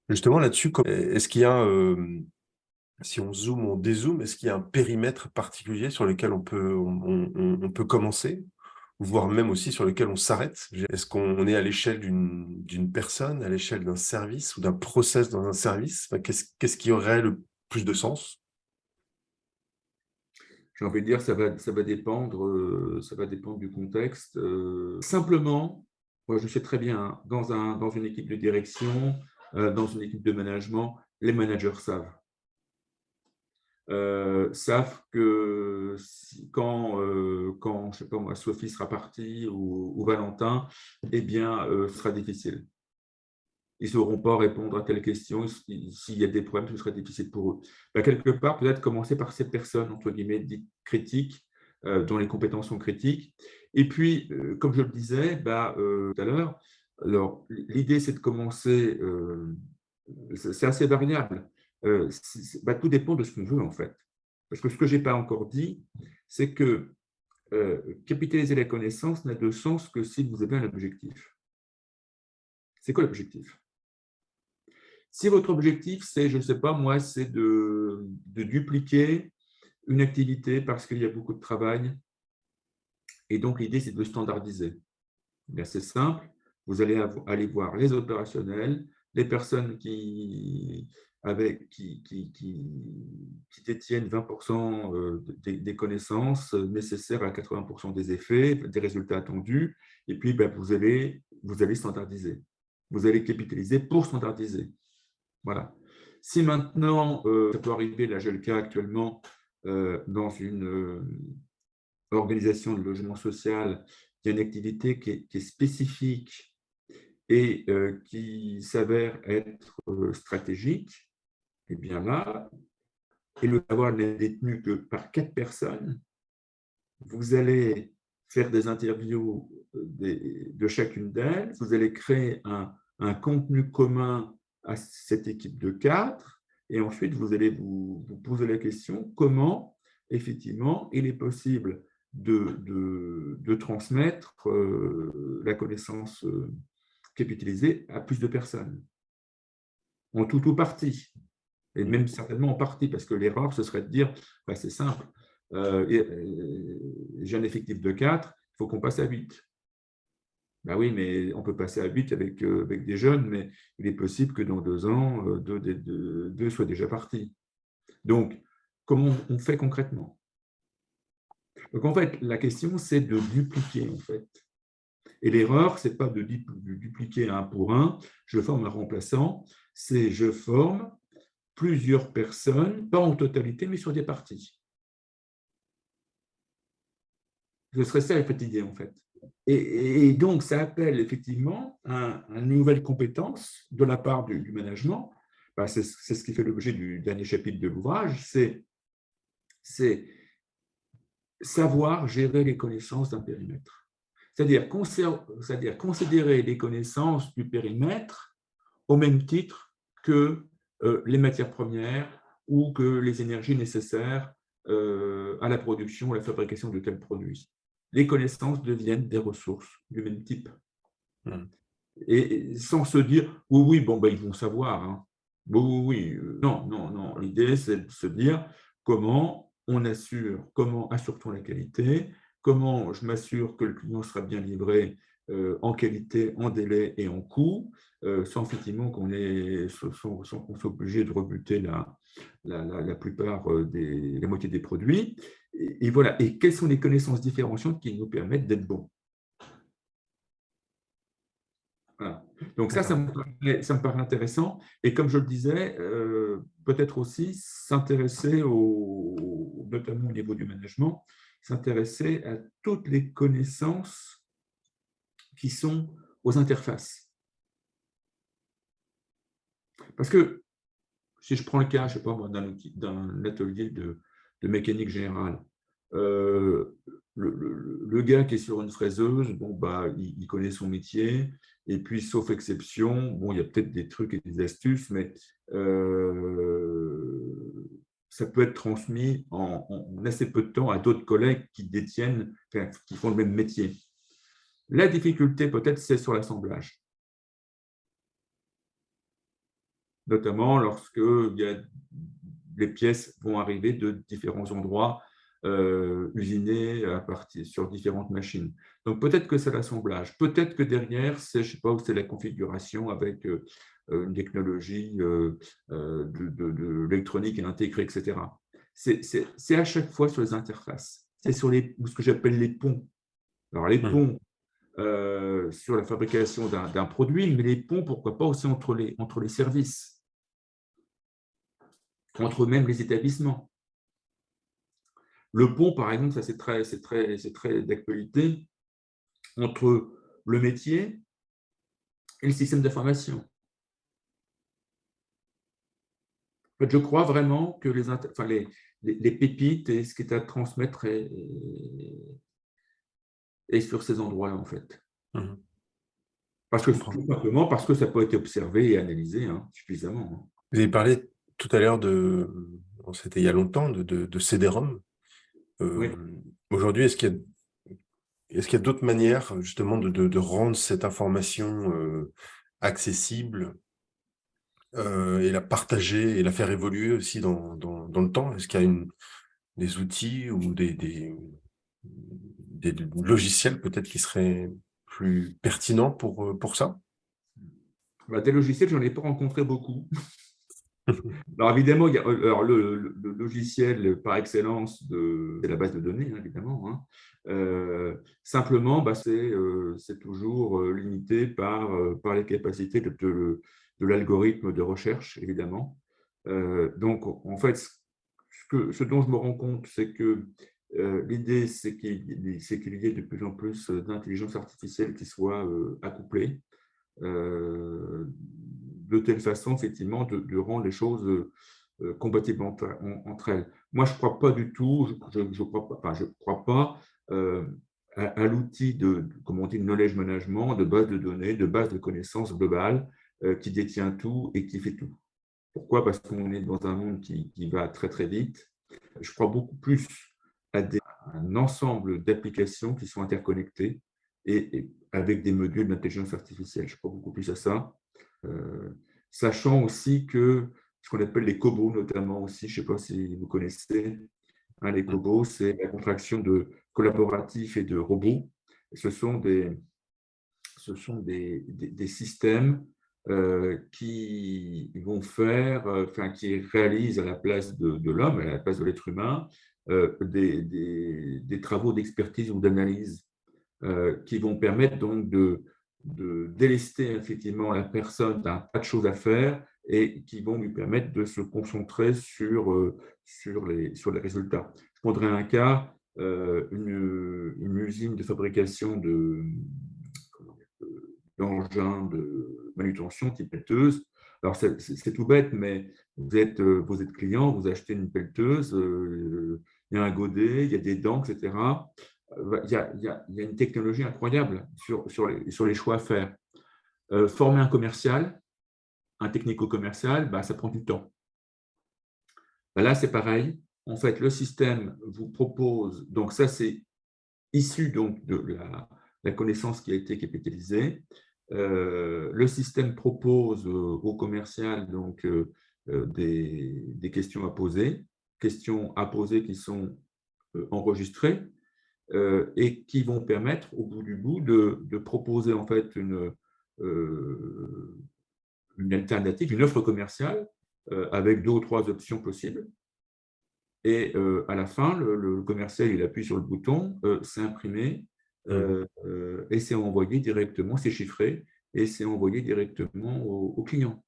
S3: Justement là-dessus, est-ce qu'il y a, si on zoome, on dézoome, est-ce qu'il y a un périmètre particulier sur lequel on peut commencer, voire même aussi sur lequel on s'arrête? Est-ce qu'on est à l'échelle d'une personne, à l'échelle d'un service ou d'un process dans un service? Enfin, qu'est-ce qui aurait le plus de sens?
S1: J'ai envie de dire, ça va dépendre du contexte. Simplement, moi, je sais très bien, hein, dans une équipe de direction, dans une équipe de management, les managers savent. Savent que quand je sais pas moi, Sophie sera partie ou Valentin, eh bien, ce sera difficile. Ils ne sauront pas répondre à telle question. S'il y a des problèmes, ce serait difficile pour eux. Quelque part, peut-être commencer par ces personnes, entre guillemets, dites critiques, dont les compétences sont critiques. Et puis, comme je le disais tout à l'heure, alors l'idée, c'est de commencer, c'est assez variable. Tout dépend de ce qu'on veut, en fait. Parce que ce que je n'ai pas encore dit, c'est que capitaliser la connaissance n'a de sens que si vous avez un objectif. C'est quoi l'objectif? Si votre objectif, c'est, je ne sais pas moi, c'est de dupliquer une activité parce qu'il y a beaucoup de travail, et donc l'idée, c'est de standardiser. C'est simple, vous allez aller voir les opérationnels, les personnes qui détiennent 20% des connaissances nécessaires à 80% des effets, des résultats attendus, et puis vous allez standardiser. Vous allez capitaliser pour standardiser. Voilà. Si maintenant, ça peut arriver, là j'ai le cas actuellement, dans une organisation de logement social, il y a une activité qui est spécifique et qui s'avère être stratégique, et bien là, et le savoir n'est détenu que par 4 personnes, vous allez faire des interviews de chacune d'elles, vous allez créer un contenu commun à cette équipe de 4, et ensuite vous allez vous poser la question comment, effectivement, il est possible de transmettre la connaissance capitalisée à plus de personnes, en tout ou partie, et même certainement en partie, parce que l'erreur, ce serait de dire, c'est simple, j'ai un effectif de 4, il faut qu'on passe à 8. Oui, mais on peut passer à 8 avec des jeunes, mais il est possible que dans 2 ans, 2 soient déjà partis. Donc, comment on fait concrètement? Donc, en fait, la question, c'est de dupliquer, en fait. Et l'erreur, ce n'est pas de dupliquer un pour un, je forme un remplaçant, c'est je forme plusieurs personnes, pas en totalité, mais sur des parties. Ce serait ça la petite idée, en fait. Et donc, ça appelle effectivement une nouvelle compétence de la part du management. Ben, c'est ce qui fait l'objet du dernier chapitre de l'ouvrage, c'est savoir gérer les connaissances d'un périmètre. C'est-à-dire considérer les connaissances du périmètre au même titre que les matières premières ou que les énergies nécessaires à la production ou à la fabrication de tels produits. Les connaissances deviennent des ressources du même type. Et sans se dire, oui, bon, ben, ils vont savoir. Hein. Oui, non, non, non. L'idée, c'est de se dire comment assure-t-on la qualité, comment je m'assure que le client sera bien livré en qualité, en délai et en coût, sans effectivement qu'on soit obligé de rebuter la plupart la moitié des produits. Et voilà. Et quelles sont les connaissances différenciantes qui nous permettent d'être bons? Voilà. Donc ça me paraît intéressant. Et comme je le disais, peut-être aussi s'intéresser, notamment au niveau du management, s'intéresser à toutes les connaissances qui sont aux interfaces. Parce que si je prends le cas, je sais pas moi, d'un atelier de mécanique générale, le gars qui est sur une fraiseuse, bon, bah, il connaît son métier, et puis, sauf exception, bon, il y a peut-être des trucs et des astuces, mais ça peut être transmis en assez peu de temps à d'autres collègues qui font le même métier. La difficulté, peut-être, c'est sur l'assemblage. Notamment lorsque les pièces vont arriver de différents endroits, usinés sur différentes machines. Donc, peut-être que c'est l'assemblage. Peut-être que derrière, je ne sais pas, c'est la configuration avec une technologie de l'électronique intégrée, etc. C'est à chaque fois sur les interfaces. C'est sur ce que j'appelle les ponts. Alors, les ponts sur la fabrication d'un produit, mais les ponts, pourquoi pas aussi entre les services, entre même les établissements. Le pont, par exemple, ça c'est très d'actualité, entre le métier et le système d'information. En fait, je crois vraiment que les pépites et ce qui est à transmettre est sur ces endroits-là, en fait. Tout simplement parce que ça peut être observé et analysé suffisamment. Hein.
S3: Vous avez parlé tout à l'heure c'était il y a longtemps, de CD-ROM.
S1: Oui.
S3: Aujourd'hui, est-ce qu'il y a d'autres manières justement de rendre cette information accessible et la partager et la faire évoluer aussi dans le temps? Est-ce qu'il y a des outils ou des logiciels peut-être qui seraient plus pertinents pour ça?
S1: Bah, des logiciels, je n'en ai pas rencontré beaucoup. Alors évidemment, il y a le logiciel par excellence, c'est la base de données, hein, évidemment. Hein. Simplement, bah, c'est toujours limité par les capacités de l'algorithme de recherche, évidemment. Donc, en fait, ce dont je me rends compte, c'est que l'idée, c'est qu'il y ait de plus en plus d'intelligence artificielle qui soit accouplée. De telle façon, effectivement, de rendre les choses compatibles entre elles. Moi, je ne crois pas du tout, je crois pas à l'outil comme on dit, knowledge management, de base de données, de base de connaissances globales qui détient tout et qui fait tout. Pourquoi? Parce qu'on est dans un monde qui va très, très vite. Je crois beaucoup plus à un ensemble d'applications qui sont interconnectées et avec des modules d'intelligence artificielle. Je crois beaucoup plus à ça. Sachant aussi que ce qu'on appelle les cobots, notamment aussi, je ne sais pas si vous connaissez, hein, les cobots, c'est la contraction de collaboratif et de robots. Ce sont des systèmes qui vont qui réalisent à la place de l'homme, à la place de l'être humain, des travaux d'expertise ou d'analyse qui vont permettre donc de délester effectivement la personne d'un tas de choses à faire et qui vont lui permettre de se concentrer sur les résultats. Je prendrai un cas, une usine de fabrication d'engins de manutention type pelleteuse. Alors, c'est tout bête, mais vous êtes client, vous achetez une pelleteuse, il y a un godet, il y a des dents, etc. Il y a une technologie incroyable sur les choix à faire. Former un commercial, un technico-commercial, ça prend du temps. Là, c'est pareil. En fait, le système vous propose, donc ça, c'est issu donc, de la connaissance qui a été capitalisée. Le système propose au commercial donc, des questions à poser qui sont enregistrées et qui vont permettre, au bout du bout, de proposer en fait une alternative, une offre commerciale avec 2 ou 3 options possibles. Et à la fin, le commercial, il appuie sur le bouton, c'est imprimé et c'est envoyé directement, c'est chiffré et c'est envoyé directement au client.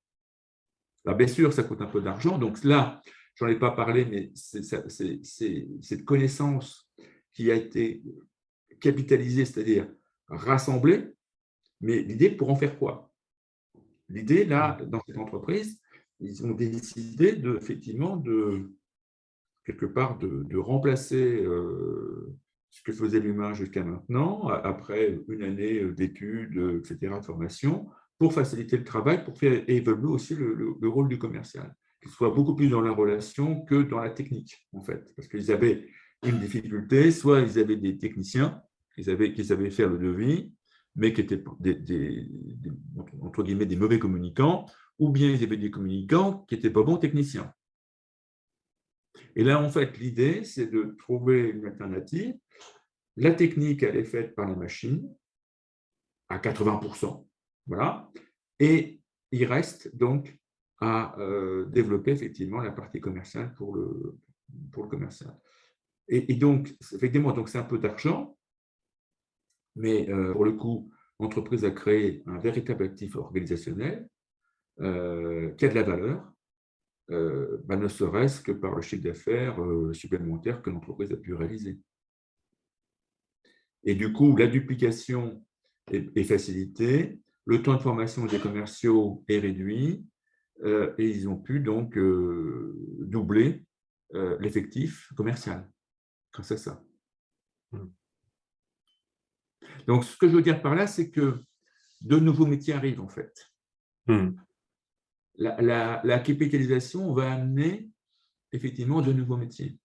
S1: Alors, bien sûr, ça coûte un peu d'argent. Donc là, je n'en ai pas parlé, mais c'est cette connaissance qui a été capitalisée, c'est-à-dire rassemblée. Mais l'idée, pour en faire quoi? L'idée, là, dans cette entreprise, ils ont décidé effectivement quelque part de remplacer ce que faisait l'humain jusqu'à maintenant, après une année d'études, etc., de formation, pour faciliter le travail, pour faire évoluer aussi le rôle du commercial, qu'il soit beaucoup plus dans la relation que dans la technique, en fait. Parce qu'ils avaient une difficulté, soit ils avaient des techniciens qui savaient faire le devis, mais qui étaient entre guillemets des mauvais communicants, ou bien ils avaient des communicants qui n'étaient pas bons techniciens. Et là, en fait, l'idée, c'est de trouver une alternative. La technique, elle est faite par la machine à 80%. Voilà. Et il reste donc à développer effectivement la partie commerciale pour le commercial. Et donc, effectivement, c'est un peu d'argent, mais pour le coup, l'entreprise a créé un véritable actif organisationnel qui a de la valeur. Ne serait-ce que par le chiffre d'affaires supplémentaire que l'entreprise a pu réaliser. Et du coup, la duplication est facilitée, le temps de formation des commerciaux est réduit et ils ont pu donc doubler l'effectif commercial grâce à ça. Donc, ce que je veux dire par là, c'est que de nouveaux métiers arrivent en fait. La capitalisation va amener effectivement de nouveaux métiers.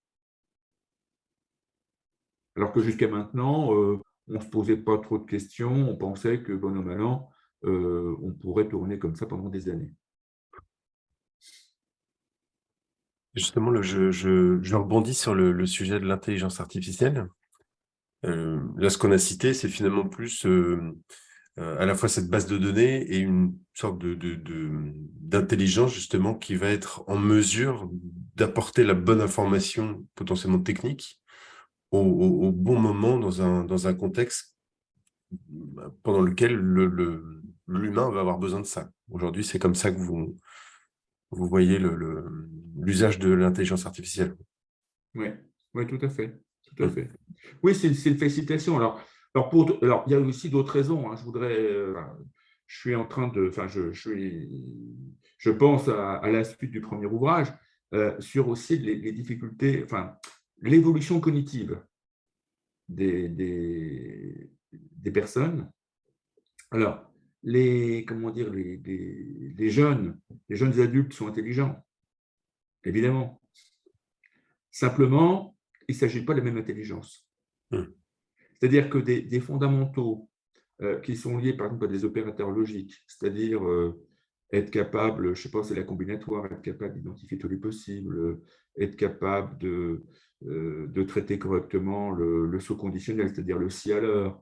S1: Alors que jusqu'à maintenant, on ne se posait pas trop de questions, on pensait que, bon an, mal an, on pourrait tourner comme ça pendant des années.
S3: Justement, je rebondis sur le sujet de l'intelligence artificielle. Là, ce qu'on a cité, c'est finalement plus à la fois cette base de données et une sorte d'intelligence justement qui va être en mesure d'apporter la bonne information potentiellement technique au bon moment dans un contexte pendant lequel l'humain va avoir besoin de ça. Aujourd'hui, c'est comme ça que vous voyez l'usage de l'intelligence artificielle.
S1: Oui, tout à fait. Tout à fait. Oui, c'est une félicitation. Alors, il y a aussi d'autres raisons. Hein. Je suis en train de, je pense à la suite du premier ouvrage sur aussi les difficultés, l'évolution cognitive des personnes. Alors, les jeunes adultes sont intelligents, évidemment. Simplement, il ne s'agit pas de la même intelligence. C'est-à-dire que des fondamentaux qui sont liés, par exemple, à des opérateurs logiques, c'est-à-dire être capable, je ne sais pas, c'est la combinatoire, être capable d'identifier tous les possibles, être capable de traiter correctement le saut conditionnel, c'est-à-dire le si à l'heure,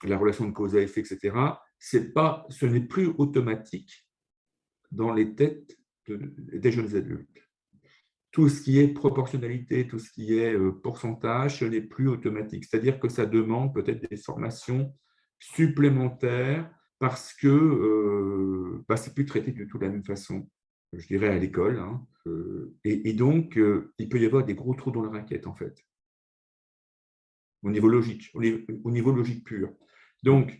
S1: la relation de cause à effet, etc. Ce n'est plus automatique dans les têtes des jeunes adultes. Tout ce qui est proportionnalité, tout ce qui est pourcentage, ce n'est plus automatique. C'est-à-dire que ça demande peut-être des formations supplémentaires parce que ce n'est plus traité du tout de la même façon. je dirais à l'école, hein. Et donc, il peut y avoir des gros trous dans la raquette, en fait, au niveau logique, au niveau logique pur. Donc,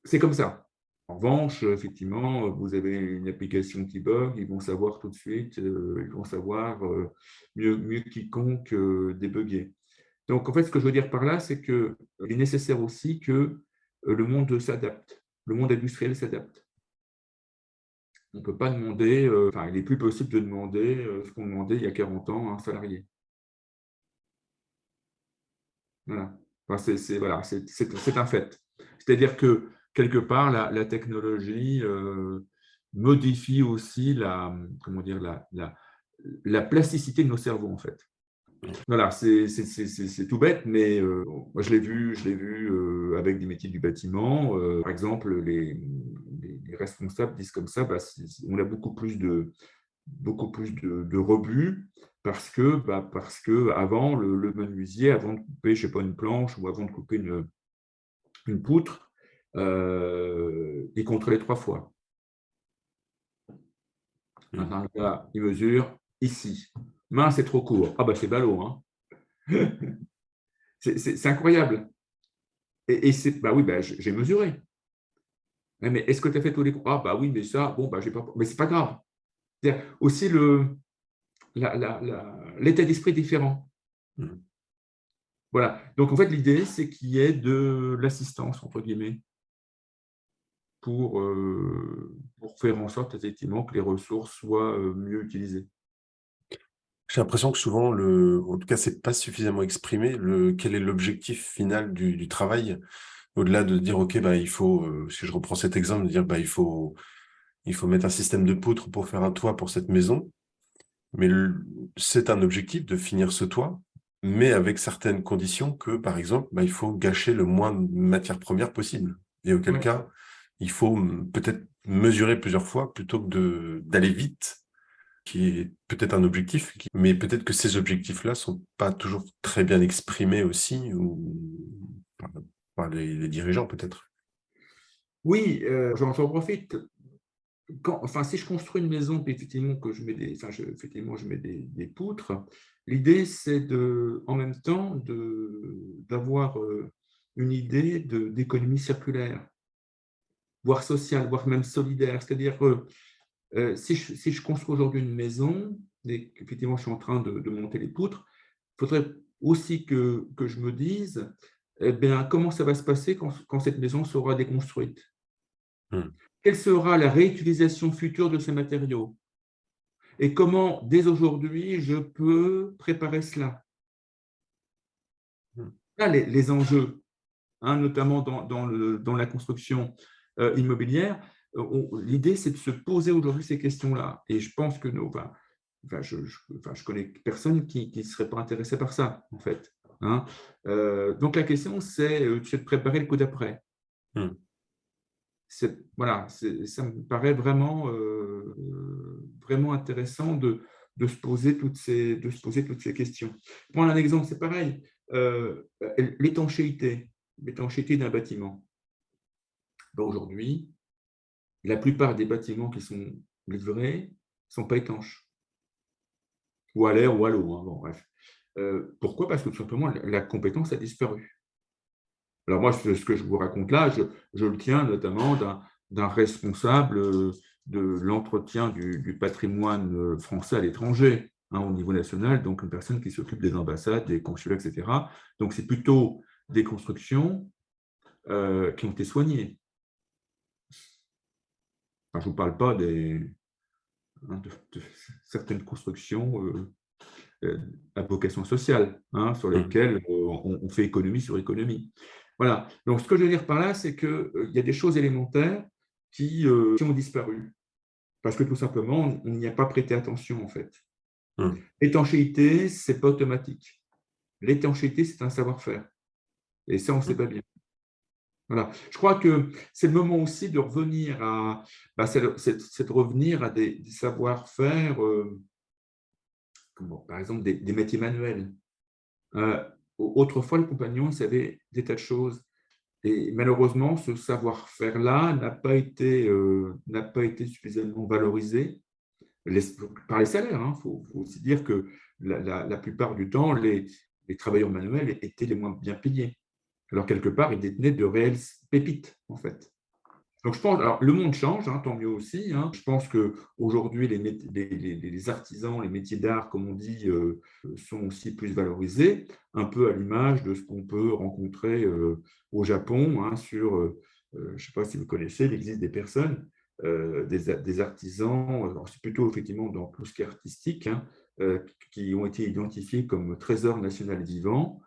S1: c'est comme ça. En revanche, effectivement, vous avez une application qui bug, ils vont savoir tout de suite, ils vont savoir mieux quiconque débugger. Donc, en fait, ce que je veux dire par là, c'est qu'il est nécessaire aussi que le monde s'adapte, le monde industriel s'adapte. On ne peut pas demander, enfin, il n'est plus possible de demander ce qu'on demandait il y a 40 ans à un salarié. Voilà. Enfin, voilà, c'est un fait. C'est-à-dire que, quelque part, la technologie modifie aussi comment dire, la plasticité de nos cerveaux, en fait. Voilà, c'est tout bête, mais moi, je l'ai vu avec des métiers du bâtiment. Par exemple, les responsables disent comme ça, bah, on a beaucoup plus de rebut parce que avant, le menuisier, avant de couper, je sais pas, une planche ou avant de couper une poutre, il contrôlait 3 fois. Maintenant, le gars, il mesure ici. Mince, c'est trop court. Ah bah c'est ballot, hein. C'est incroyable. Et c'est, bah oui, bah, j'ai mesuré. Ouais, mais est-ce que tu as fait tous les coups? Ah bah oui, mais ça, bon, bah j'ai pas. Mais c'est pas grave. C'est-à-dire aussi l'état d'esprit différent. Voilà. Donc en fait, l'idée, c'est qu'il y ait de l'assistance, entre guillemets, pour faire en sorte effectivement que les ressources soient mieux utilisées.
S3: J'ai l'impression que souvent, en tout cas, c'est pas suffisamment exprimé, quel est l'objectif final du travail, au-delà de dire, OK, bah, il faut, si je reprends cet exemple, de dire, bah, il faut mettre un système de poutres pour faire un toit pour cette maison. Mais c'est un objectif de finir ce toit, mais avec certaines conditions que, par exemple, bah, il faut gâcher le moins de matières premières possible. Et auquel
S1: Ouais.
S3: cas, il faut peut-être mesurer plusieurs fois plutôt que d'aller vite, qui est peut-être un objectif, mais peut-être que ces objectifs-là sont pas toujours très bien exprimés aussi, ou par, par les dirigeants peut-être.
S1: Oui, j'en profite. Enfin, si je construis une maison, puis effectivement que je mets effectivement, je mets des poutres, l'idée, c'est en même temps d'avoir une idée d'économie circulaire, voire sociale, voire même solidaire. C'est-à-dire que si je construis aujourd'hui une maison, et qu'effectivement je suis en train de monter les poutres, il faudrait aussi que je me dise, eh bien, comment ça va se passer quand cette maison sera déconstruite?
S3: Hmm.
S1: Quelle sera la réutilisation future de ces matériaux? Et comment, dès aujourd'hui, je peux préparer cela?
S3: Hmm.
S1: Là, les enjeux, hein, notamment dans la construction immobilière, l'idée, c'est de se poser aujourd'hui ces questions-là. Et je pense que je connais personne qui ne serait pas intéressé par ça, en fait. Hein. Donc, la question, c'est de préparer le coup d'après.
S3: Hmm.
S1: Voilà, ça me paraît vraiment, vraiment intéressant de se poser toutes ces questions. Prendre un exemple, c'est pareil, l'étanchéité d'un bâtiment. Ben, aujourd'hui, la plupart des bâtiments qui sont livrés ne sont pas étanches, ou à l'air ou à l'eau, hein, bon, bref. Pourquoi? Parce que tout simplement, la compétence a disparu. Alors moi, ce que je vous raconte là, je le tiens notamment d'un responsable de l'entretien du patrimoine français à l'étranger, hein, au niveau national, donc une personne qui s'occupe des ambassades, des consulats, etc. Donc c'est plutôt des constructions qui ont été soignées. Enfin, je ne vous parle pas de certaines constructions à vocation sociale, hein, sur
S3: Hmm.
S1: lesquelles on fait économie sur économie. Voilà. Donc, ce que je veux dire par là, c'est qu'il y a des choses élémentaires qui ont disparu parce que tout simplement, on n'y a pas prêté attention, en fait.
S3: Hmm.
S1: L'étanchéité, ce n'est pas automatique. L'étanchéité, c'est un savoir-faire. Et ça, on ne sait pas bien. Voilà. Je crois que c'est le moment aussi de revenir c'est de revenir à des savoir-faire, par exemple des métiers manuels. Autrefois, le compagnon, il savait des tas de choses. Et malheureusement, ce savoir-faire-là n'a pas été suffisamment valorisé par les salaires. Il faut aussi dire que la plupart du temps, les travailleurs manuels étaient les moins bien payés. Alors, quelque part, ils détenaient de réelles pépites, en fait. Donc, je pense, alors, le monde change, tant mieux aussi. Je pense qu'aujourd'hui, les artisans, les métiers d'art, comme on dit, sont aussi plus valorisés, un peu à l'image de ce qu'on peut rencontrer au Japon, je ne sais pas si vous connaissez, il existe des personnes, des artisans, alors c'est plutôt effectivement dans tout ce qui est artistique, qui ont été identifiés comme trésor national vivant,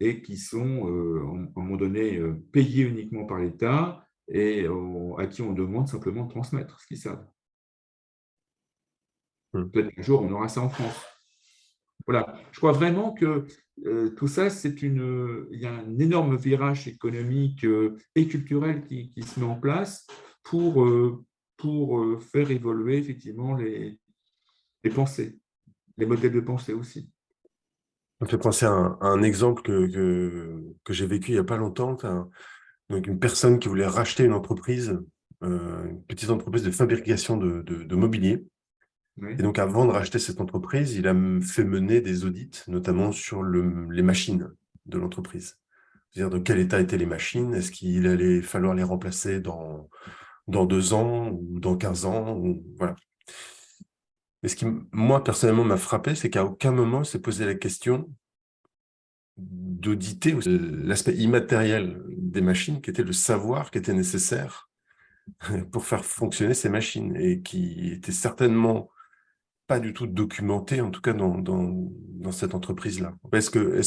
S1: et qui sont, à un moment donné, payés uniquement par l'État et à qui on demande simplement de transmettre ce qu'ils savent. Peut-être qu'un jour, on aura ça en France. Voilà. Je crois vraiment que tout ça, il y a un énorme virage économique et culturel qui se met en place pour faire évoluer effectivement les pensées, les modèles de pensée aussi.
S3: Ça me fait penser à un exemple que j'ai vécu il n'y a pas longtemps. Donc une personne qui voulait racheter une entreprise, une petite entreprise de fabrication de mobilier.
S1: Oui.
S3: Et donc, avant de racheter cette entreprise, il a fait mener des audits, notamment sur les machines de l'entreprise. C'est-à-dire de quel état étaient les machines, est-ce qu'il allait falloir les remplacer dans 2 ans ou dans 15 ans, voilà. Mais ce qui, moi, personnellement, m'a frappé, c'est qu'à aucun moment, il s'est posé la question d'auditer l'aspect immatériel des machines, qui était le savoir qui était nécessaire pour faire fonctionner ces machines, et qui était certainement pas du tout documenté, en tout cas dans cette entreprise-là. Est-ce que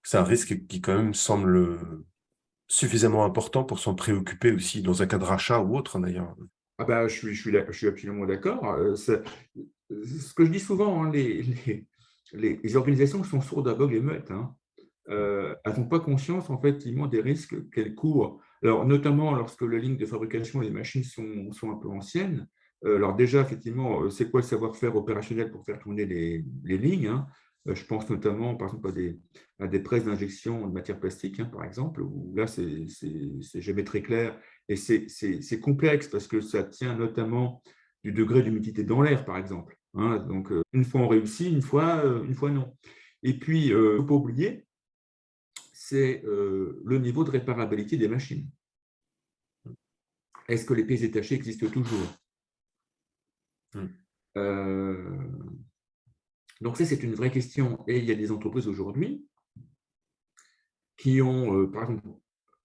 S3: c'est un risque qui quand même semble suffisamment important pour s'en préoccuper aussi dans un cas de rachat ou autre d'ailleurs?
S1: Ah ben, je suis absolument d'accord. Ce que je dis souvent, les organisations sont sourdes, aveugles et muettes. Elles n'ont pas conscience, en fait, effectivement, des risques qu'elles courent. Alors, notamment lorsque les lignes de fabrication et les machines sont un peu anciennes. Alors déjà, effectivement, c'est quoi le savoir-faire opérationnel pour faire tourner les lignes? Je pense notamment, par exemple, à des presses d'injection de matière plastique, par exemple, où là, c'est jamais très clair. Et c'est complexe parce que ça tient notamment du degré d'humidité dans l'air, par exemple. Donc, une fois on réussit, une fois non. Et puis, il ne faut pas oublier, c'est le niveau de réparabilité des machines. Est-ce que les pièces détachées existent toujours? Donc ça, c'est une vraie question. Et il y a des entreprises aujourd'hui qui ont, par exemple,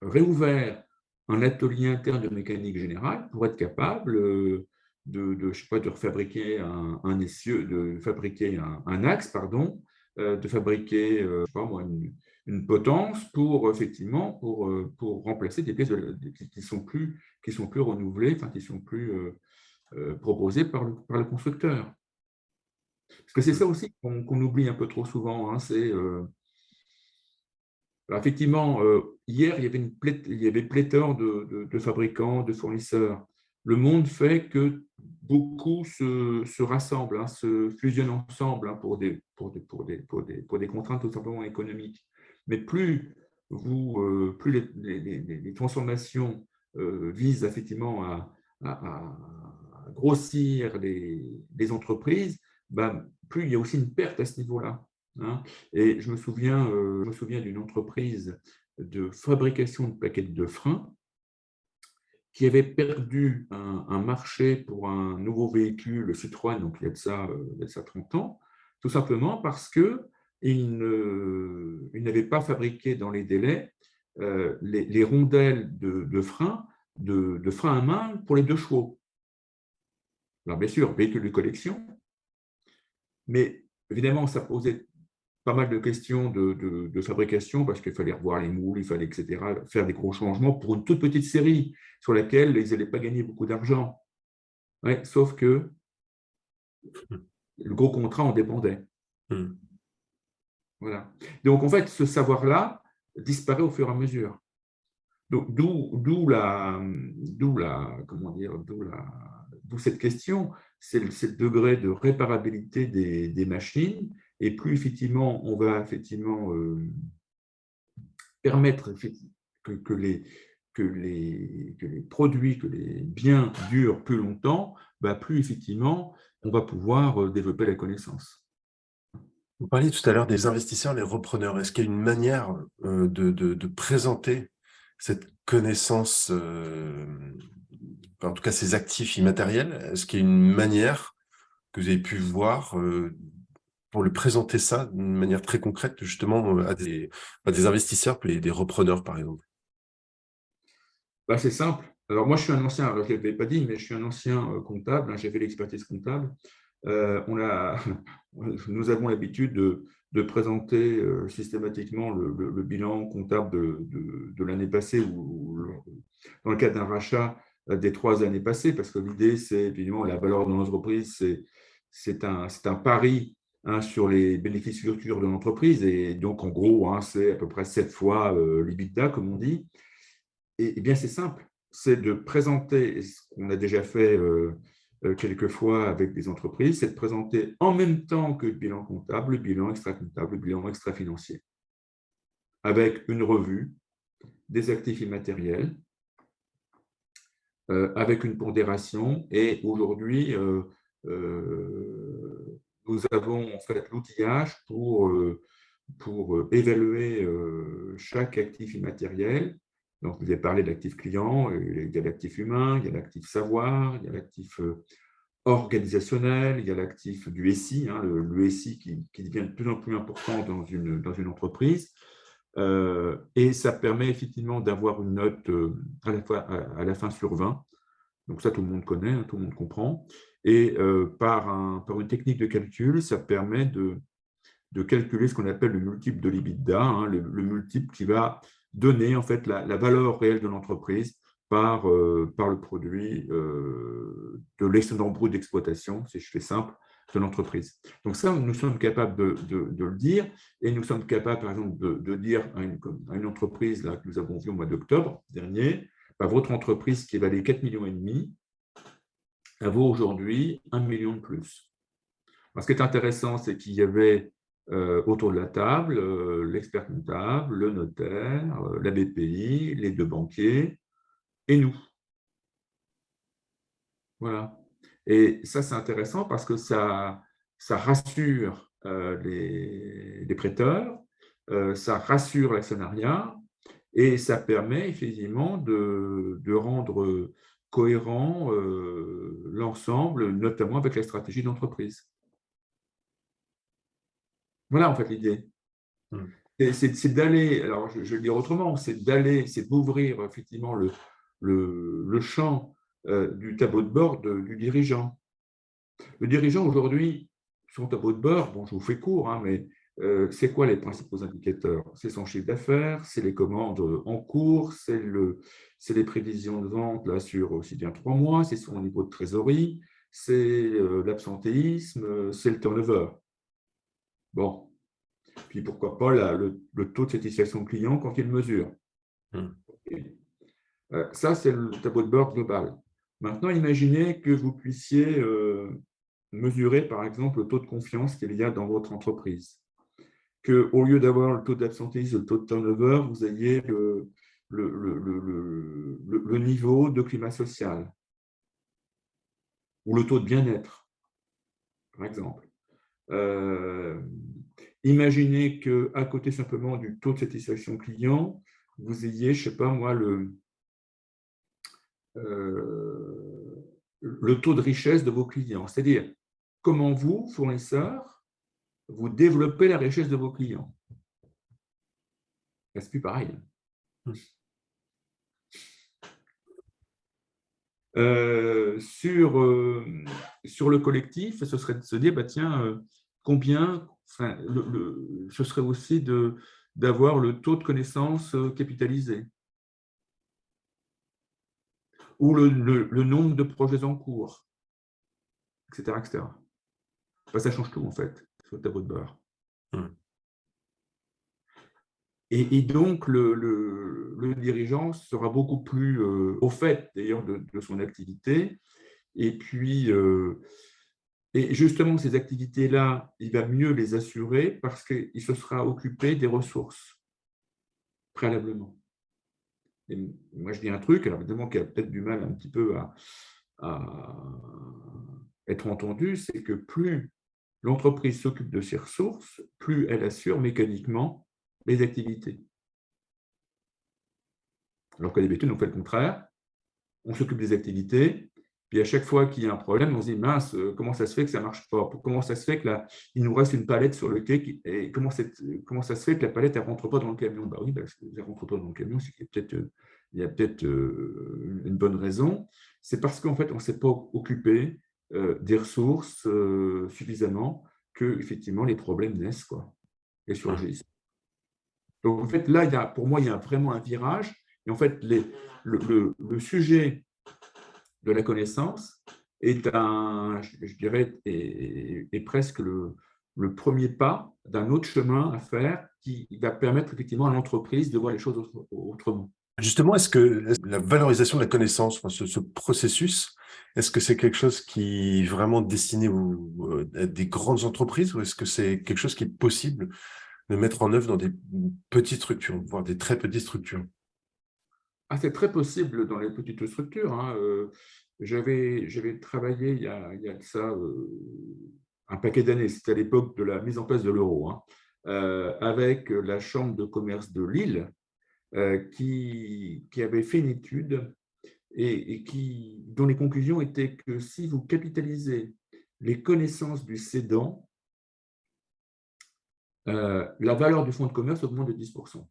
S1: réouvert un atelier interne de mécanique générale pour être capable je sais pas, de refabriquer un essieu, de fabriquer un axe, pardon, de fabriquer, je sais pas moi, une potence pour effectivement pour remplacer des pièces qui sont plus renouvelées, enfin qui sont plus proposées par le constructeur. Parce que c'est ça aussi qu'on oublie un peu trop souvent. Alors effectivement, hier, il y avait pléthore de fabricants, de fournisseurs. Le monde fait que beaucoup se rassemblent, se fusionnent ensemble pour des contraintes tout simplement économiques. Mais plus les transformations visent effectivement à grossir les entreprises, plus il y a aussi une perte à ce niveau-là. Et je me souviens d'une entreprise de fabrication de plaquettes de frein qui avait perdu un marché pour un nouveau véhicule, le Citroën, donc il y a de ça 30 ans, tout simplement parce qu'ils n'avaient pas fabriqué dans les délais les rondelles de frein à main pour les 2 chevaux. Alors bien sûr, véhicule de collection, mais évidemment, ça posait pas mal de questions de fabrication parce qu'il fallait revoir les moules, il fallait, etc., faire des gros changements pour une toute petite série sur laquelle ils n'allaient pas gagner beaucoup d'argent. Ouais, sauf que le gros contrat en dépendait. Voilà. Donc, en fait, ce savoir-là disparaît au fur et à mesure. Donc, d'où cette question, c'est le degré de réparabilité des machines. Et plus effectivement, on va effectivement permettre que que les produits, que les biens durent plus longtemps, plus effectivement, on va pouvoir développer la connaissance.
S3: Vous parliez tout à l'heure des investisseurs, les repreneurs. Est-ce qu'il y a une manière de présenter cette connaissance, en tout cas ces actifs immatériels? Est-ce qu'il y a une manière que vous avez pu voir pour le présenter ça d'une manière très concrète, justement, à des investisseurs, puis des repreneurs, par exemple?
S1: C'est simple. Alors moi, je suis un ancien, alors je ne l'avais pas dit, mais je suis un ancien comptable, hein, j'ai fait l'expertise comptable. Nous avons l'habitude de présenter systématiquement le bilan comptable de l'année passée ou dans le cadre d'un rachat des 3 années passées, parce que l'idée, c'est évidemment la valeur de l'entreprise, c'est un pari, hein, sur les bénéfices futurs de l'entreprise, et donc en gros, hein, c'est à peu près 7 fois l'EBITDA, comme on dit. Et bien, c'est simple, c'est de présenter ce qu'on a déjà fait quelques fois avec des entreprises, c'est de présenter en même temps que le bilan comptable, le bilan extra-comptable, le bilan extra-financier, avec une revue des actifs immatériels, avec une pondération. Et aujourd'hui, nous avons en fait l'outillage pour évaluer chaque actif immatériel. Donc, vous avez parlé de l'actif client, il y a l'actif humain, il y a l'actif savoir, il y a l'actif organisationnel, il y a l'actif du SI, hein, le SI qui devient de plus en plus important dans une entreprise. Et ça permet effectivement d'avoir une note à la fin sur 20. Donc ça, tout le monde connaît, hein, tout le monde comprend. Et par une technique de calcul, ça permet de calculer ce qu'on appelle le multiple de l'EBITDA, hein, le multiple qui va donner en fait la valeur réelle de l'entreprise par le produit de l'excédent brut d'exploitation, si je fais simple, de l'entreprise. Donc ça, nous sommes capables de le dire, et nous sommes capables, par exemple, de dire à une entreprise là, que nous avons vue au mois d'octobre dernier, votre entreprise qui valait 4,5 millions, elle vaut aujourd'hui 1 million de plus. Ce qui est intéressant, c'est qu'il y avait autour de la table l'expert comptable, le notaire, la BPI, les 2 banquiers et nous. Voilà. Et ça, c'est intéressant parce que ça rassure les prêteurs, ça rassure l'actionnariat, et ça permet effectivement de rendre cohérent l'ensemble, notamment avec la stratégie d'entreprise. Voilà en fait l'idée. C'est d'aller, alors je vais le dire autrement, c'est d'ouvrir effectivement le champ du tableau de bord du dirigeant. Le dirigeant aujourd'hui, son tableau de bord, bon, je vous fais court, hein, mais c'est quoi les principaux indicateurs? C'est son chiffre d'affaires, c'est les commandes en cours, c'est les prévisions de vente là, sur aussi bien 3 mois, c'est son niveau de trésorerie, c'est l'absentéisme, c'est le turnover. Bon, puis pourquoi pas le taux de satisfaction client quand il mesure. Okay. Ça, c'est le tableau de bord global. Maintenant, imaginez que vous puissiez mesurer, par exemple, le taux de confiance qu'il y a dans votre entreprise. Qu'au lieu d'avoir le taux d'absentéisme, le taux de turnover, vous ayez le niveau de climat social ou le taux de bien-être, par exemple. Imaginez qu'à côté simplement du taux de satisfaction client, vous ayez, je ne sais pas moi, le taux de richesse de vos clients. C'est-à-dire, comment vous, fournisseurs, vous développez la richesse de vos clients. C'est plus pareil. Sur le collectif, ce serait de se dire, tiens, combien, ce serait aussi d'avoir le taux de connaissance capitalisé, ou le nombre de projets en cours, etc. etc. Ça change tout, en fait, sur le tableau de bord. Et donc, le dirigeant sera beaucoup plus au fait, d'ailleurs, de son activité. Et puis, et justement, ces activités-là, il va mieux les assurer parce qu'il se sera occupé des ressources, préalablement. Et moi, je dis un truc, alors évidemment, qui a peut-être du mal un petit peu à être entendu, c'est que plus l'entreprise s'occupe de ses ressources, plus elle assure mécaniquement les activités. Alors qu'à d'habitude, on fait le contraire, on s'occupe des activités, puis à chaque fois qu'il y a un problème, on se dit mince, comment ça se fait que ça ne marche pas? Comment ça se fait que là, il nous reste une palette sur le quai et comment ça se fait que la palette ne rentre pas dans le camion? Bah oui, parce qu'elle ne rentre pas dans le camion, c'est qu'il y a peut-être une bonne raison. C'est parce qu'en fait, on ne s'est pas occupé des ressources suffisamment que effectivement les problèmes naissent quoi, et surgissent. Donc en fait, là, pour moi, il y a vraiment un virage. Et en fait, le sujet de la connaissance est je dirais, est presque le premier pas d'un autre chemin à faire qui va permettre effectivement à l'entreprise de voir les choses autrement.
S3: Justement, est-ce que la valorisation de la connaissance, enfin, ce processus, est-ce que c'est quelque chose qui est vraiment destiné à des grandes entreprises ou est-ce que c'est quelque chose qui est possible de mettre en œuvre dans des petites structures, voire des très petites structures?
S1: Ah, c'est très possible dans les petites structures, hein. J'avais travaillé il y a de ça un paquet d'années, c'était à l'époque de la mise en place de l'euro, hein, avec la Chambre de commerce de Lille, qui avait fait une étude et dont les conclusions étaient que si vous capitalisez les connaissances du cédant, la valeur du fonds de commerce augmente de 10%.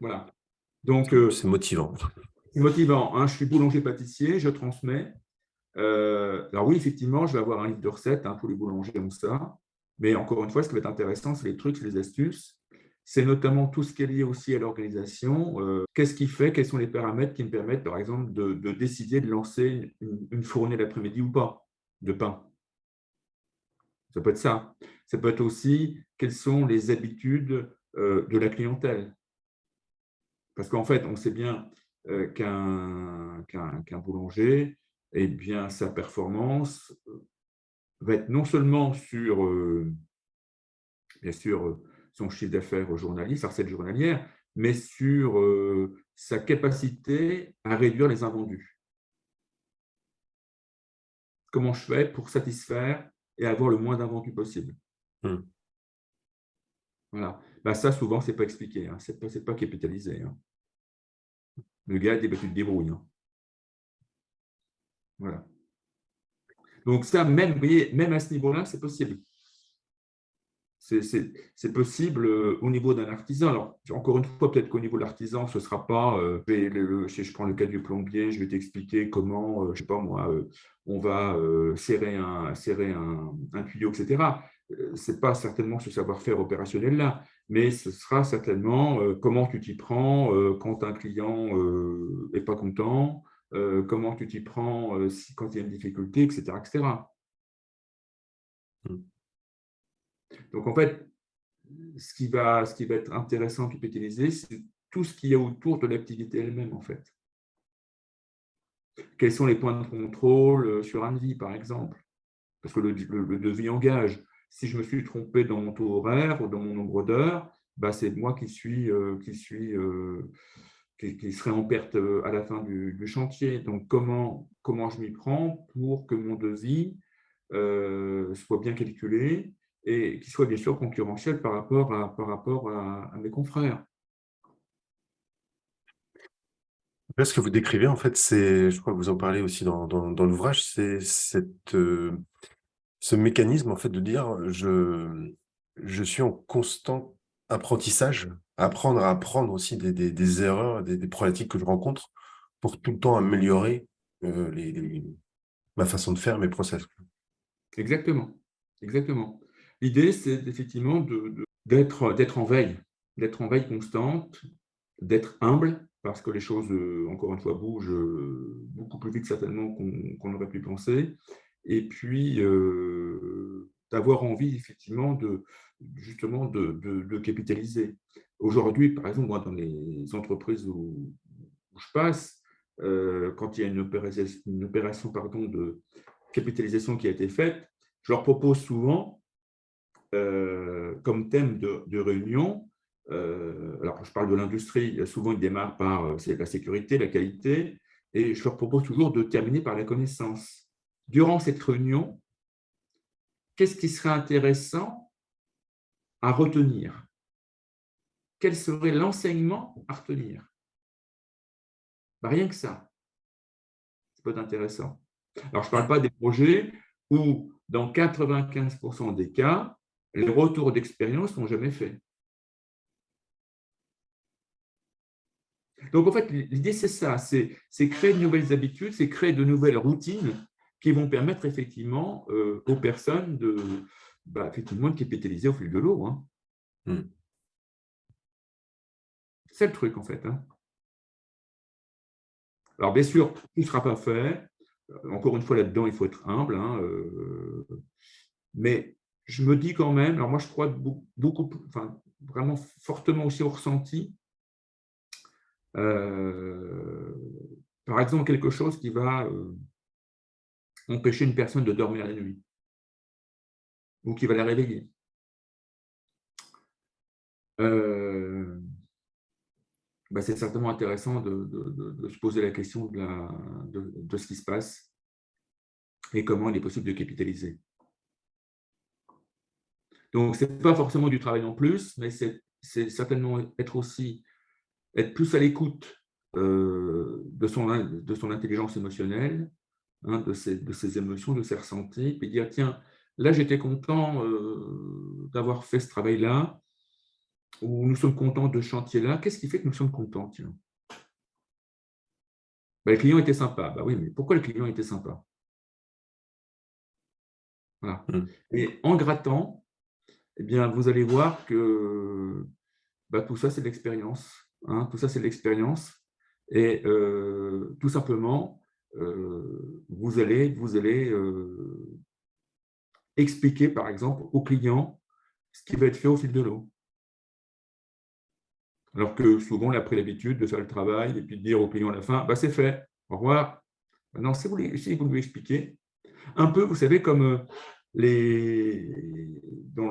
S1: Voilà. Donc,
S3: C'est motivant.
S1: c'est motivant, hein. Je suis boulanger-pâtissier, je transmets. Alors oui, effectivement, je vais avoir un livre de recettes, hein, tous les boulangers ont ça. Mais encore une fois, ce qui va être intéressant, c'est les trucs, c'est les astuces. C'est notamment tout ce qui est lié aussi à l'organisation. Qu'est-ce qui fait, quels sont les paramètres qui me permettent, par exemple, de décider de lancer une fournée l'après-midi ou pas de pain. Ça peut être ça. Ça peut être aussi quelles sont les habitudes de la clientèle. Parce qu'en fait, on sait bien qu'un boulanger, eh bien, sa performance va être non seulement sur, bien sûr, son chiffre d'affaires journalier, sa recette journalière, mais sur sa capacité à réduire les invendus. Comment je fais pour satisfaire et avoir le moins d'invendus possible?
S3: Mmh.
S1: Voilà. Ben, ça, souvent, ce n'est pas expliqué, hein. Ce n'est pas capitalisé, hein. Le gars, tu te débrouilles, hein. Voilà. Donc ça, même, vous voyez, même à ce niveau-là, c'est possible. C'est possible au niveau d'un artisan. Alors, encore une fois, peut-être qu'au niveau de l'artisan, ce ne sera pas, si je prends le cas du plombier, je vais t'expliquer comment, je ne sais pas moi, on va serrer un tuyau, etc. Ce n'est pas certainement ce savoir-faire opérationnel-là, mais ce sera certainement comment tu t'y prends quand un client n'est pas content, comment tu t'y prends quand il y a une difficulté, etc., etc.
S3: Mmh.
S1: Donc, en fait, ce qui va être intéressant de capitaliser, c'est tout ce qu'il y a autour de l'activité elle-même, en fait. Quels sont les points de contrôle sur un devis, par exemple? Parce que le devis engage. Si je me suis trompé dans mon taux horaire ou dans mon nombre d'heures, bah, c'est moi qui serai en perte à la fin du chantier. Donc, comment je m'y prends pour que mon devis soit bien calculé et qu'il soit bien sûr concurrentiel par rapport à mes confrères.
S3: Là, ce que vous décrivez, en fait, je crois que vous en parlez aussi dans l'ouvrage, c'est ce mécanisme, en fait, de dire je suis en constant apprentissage, apprendre à apprendre aussi des erreurs, des problématiques que je rencontre pour tout le temps améliorer ma façon de faire, mes process.
S1: Exactement, exactement. L'idée, c'est effectivement d'être en veille constante, d'être humble, parce que les choses, encore une fois, bougent beaucoup plus vite certainement qu'on aurait pu penser, et puis d'avoir envie effectivement justement de capitaliser. Aujourd'hui, par exemple, moi, dans les entreprises où je passe, quand il y a une opération pardon, de capitalisation qui a été faite, je leur propose souvent comme thème de réunion, alors je parle de l'industrie, souvent ils démarrent par c'est la sécurité, la qualité, et je leur propose toujours de terminer par la connaissance. Durant cette réunion, qu'est-ce qui serait intéressant à retenir? Quel serait l'enseignement à retenir? Ben, rien que ça, ça peut être intéressant. Alors, je ne parle pas des projets où, dans 95% des cas, les retours d'expérience ne sont jamais faits. Donc, en fait, l'idée, c'est ça, c'est créer de nouvelles habitudes, c'est créer de nouvelles routines qui vont permettre effectivement aux personnes effectivement, de capitaliser au fil de l'eau. Hein.
S3: Hmm.
S1: C'est le truc, en fait. Hein. Alors, bien sûr, tout ne sera pas fait. Encore une fois, là-dedans, il faut être humble. Hein, mais je me dis quand même, alors moi, je crois beaucoup, enfin, vraiment fortement aussi au ressenti. Par exemple, quelque chose qui va empêcher une personne de dormir la nuit ou qui va la réveiller. C'est certainement intéressant de se poser la question de ce qui se passe et comment il est possible de capitaliser. Donc, ce n'est pas forcément du travail en plus, mais c'est certainement être plus à l'écoute de son intelligence émotionnelle, hein, de ses émotions, de ses ressentis, puis dire, tiens, là, j'étais content d'avoir fait ce travail-là, ou nous sommes contents de ce chantier-là. Qu'est-ce qui fait que nous sommes contents, tiens? Le client était sympa. Oui, mais pourquoi le client était sympa? Voilà. Et en grattant, eh bien, vous allez voir que tout ça, c'est de l'expérience. Hein, tout ça, c'est de l'expérience. Et tout simplement, vous allez expliquer, par exemple, au client ce qui va être fait au fil de l'eau. Alors que souvent, on a pris l'habitude de faire le travail et puis de dire au client à la fin, c'est fait, au revoir. Maintenant, si vous lui expliquez, un peu, vous savez, comme dans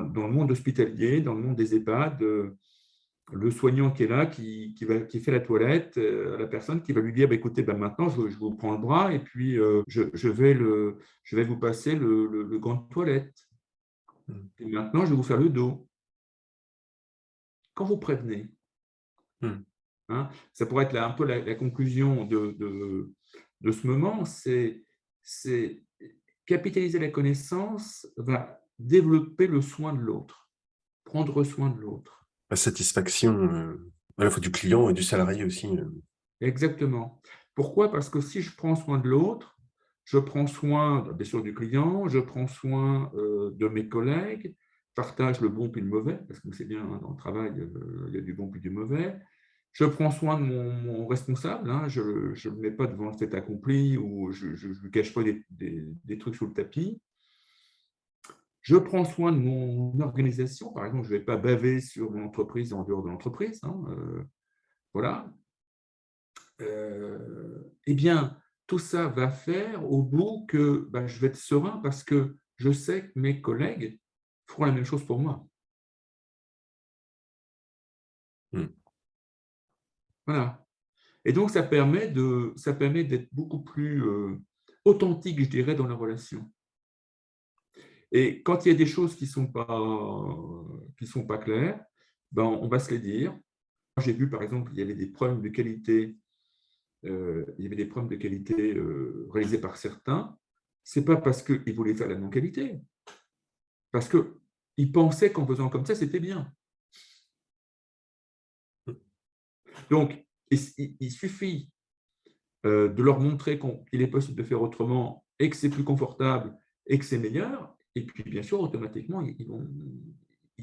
S1: le monde hospitalier, dans le monde des EHPAD, le soignant qui est là, qui fait la toilette à la personne, qui va lui dire, écoutez, maintenant, je vous prends le bras et puis je vais vous passer le gant de toilette. Et maintenant, je vais vous faire le dos. Quand vous prévenez, hein, ça pourrait être un peu la conclusion de ce moment, c'est capitaliser la connaissance va développer le soin de l'autre, prendre soin de l'autre.
S3: La satisfaction à la fois du client et du salarié aussi.
S1: Exactement. Pourquoi? Parce que si je prends soin de l'autre, je prends soin, bien sûr, du client, je prends soin de mes collègues, partage le bon puis le mauvais, parce que c'est bien, hein, dans le travail, il y a du bon puis du mauvais. Je prends soin de mon responsable, hein, je ne le mets pas devant le fait accompli ou je ne lui cache pas des trucs sous le tapis. Je prends soin de mon organisation, par exemple, je ne vais pas baver sur mon entreprise en dehors de l'entreprise. Hein, voilà. Eh bien, tout ça va faire au bout que je vais être serein parce que je sais que mes collègues feront la même chose pour moi. Voilà. Et donc, ça permet d'être beaucoup plus authentique, je dirais, dans la relation. Et quand il y a des choses qui ne sont pas claires, on va se les dire. J'ai vu, par exemple, il y avait des problèmes de qualité, réalisés par certains. Ce n'est pas parce qu'ils voulaient faire la non-qualité, parce qu'ils pensaient qu'en faisant comme ça, c'était bien. Donc, il suffit de leur montrer qu'il est possible de faire autrement et que c'est plus confortable et que c'est meilleur. Et puis, bien sûr, automatiquement, ils vont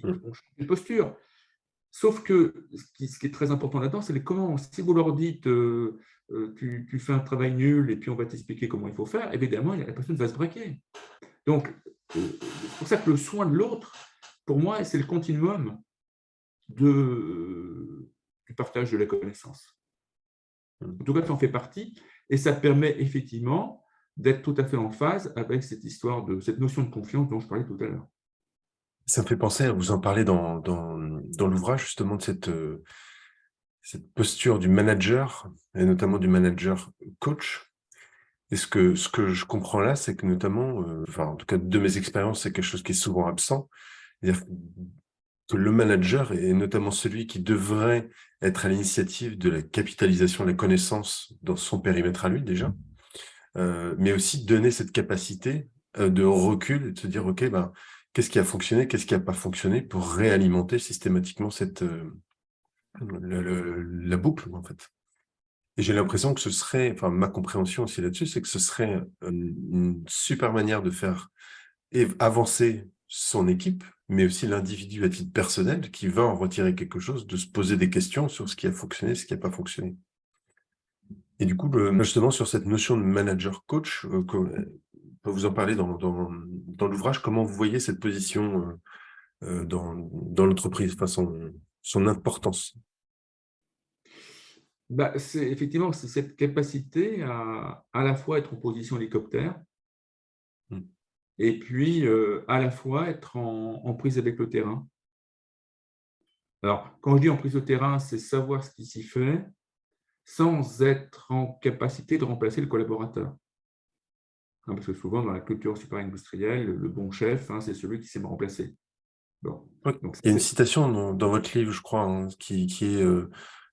S1: changer de posture. Sauf que ce qui est très important là-dedans, c'est comment. Si vous leur dites tu fais un travail nul et puis on va t'expliquer comment il faut faire, évidemment, la personne va se braquer. Donc, c'est pour ça que le soin de l'autre, pour moi, c'est le continuum du partage de la connaissance. En tout cas, ça en fait partie et ça permet effectivement d'être tout à fait en phase avec cette histoire cette notion de confiance dont je parlais tout à l'heure.
S3: Ça me fait penser, vous en parlez dans l'ouvrage justement de cette posture du manager, et notamment du manager coach. Et ce que je comprends là, c'est que notamment, enfin en tout cas de mes expériences, c'est quelque chose qui est souvent absent. C'est-à-dire que le manager est notamment celui qui devrait être à l'initiative de la capitalisation de la connaissance dans son périmètre à lui déjà, mais aussi donner cette capacité de recul et de se dire: «OK, ben, qu'est-ce qui a fonctionné, qu'est-ce qui a pas fonctionné?» pour réalimenter systématiquement la boucle, en fait. Et j'ai l'impression que ce serait, enfin ma compréhension aussi là-dessus, c'est que ce serait, une super manière de faire avancer son équipe, mais aussi l'individu à titre personnel qui va en retirer quelque chose, de se poser des questions sur ce qui a fonctionné, ce qui n'a pas fonctionné. Et du coup, justement sur cette notion de manager coach, vous en parlez dans l'ouvrage, comment vous voyez cette position, dans l'entreprise, enfin son importance?
S1: Bah, effectivement, c'est cette capacité à la fois être en position hélicoptère
S3: Mmh.
S1: et puis à la fois être en prise avec le terrain. Alors, quand je dis en prise de terrain, c'est savoir ce qui s'y fait sans être en capacité de remplacer le collaborateur. Hein, parce que souvent, dans la culture super industrielle, le bon chef, hein, c'est celui qui sait me remplacer. Bon.
S3: Oui,
S1: Donc, ça,
S3: il y a une
S1: c'est…
S3: citation dans votre livre, je crois, hein, qui est,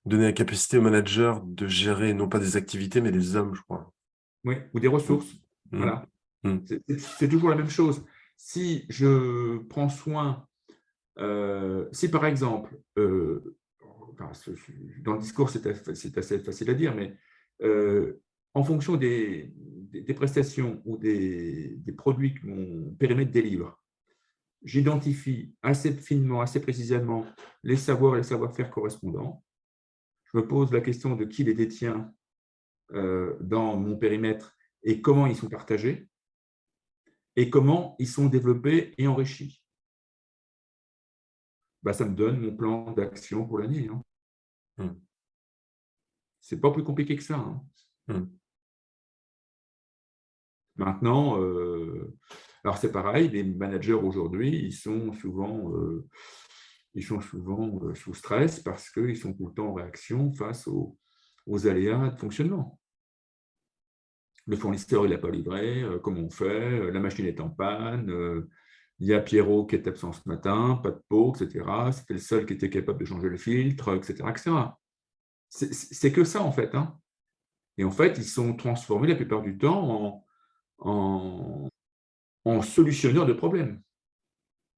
S3: «Donner la capacité au manager de gérer non pas des activités, mais des hommes», je crois.
S1: Oui, ou des
S3: Mmh.
S1: ressources.
S3: Mmh.
S1: Voilà.
S3: Mmh.
S1: C'est toujours la même chose. Si je prends soin, si par exemple, enfin, dans le discours, c'est assez facile à dire, mais en fonction des prestations ou des produits que mon périmètre délivre, j'identifie assez finement, assez précisément les savoirs et les savoir-faire correspondants. Je me pose la question de qui les détient dans mon périmètre et comment ils sont partagés et comment ils sont développés et enrichis. Bah, ça me donne mon plan d'action pour l'année, hein.
S3: Mmh.
S1: C'est pas plus compliqué que ça, hein.
S3: Mmh.
S1: Maintenant, alors c'est pareil, les managers aujourd'hui, ils sont souvent sous stress parce qu'ils sont tout le temps en réaction face aux aléas de fonctionnement. Le fournisseur, il n'a pas livré, comment on fait? La machine est en panne, il y a Pierrot qui est absent ce matin, pas de pot, et cetera. C'était le seul qui était capable de changer le filtre, et cetera, et cetera. C'est que ça, en fait, hein. Et en fait, ils sont transformés la plupart du temps en solutionneurs de problèmes.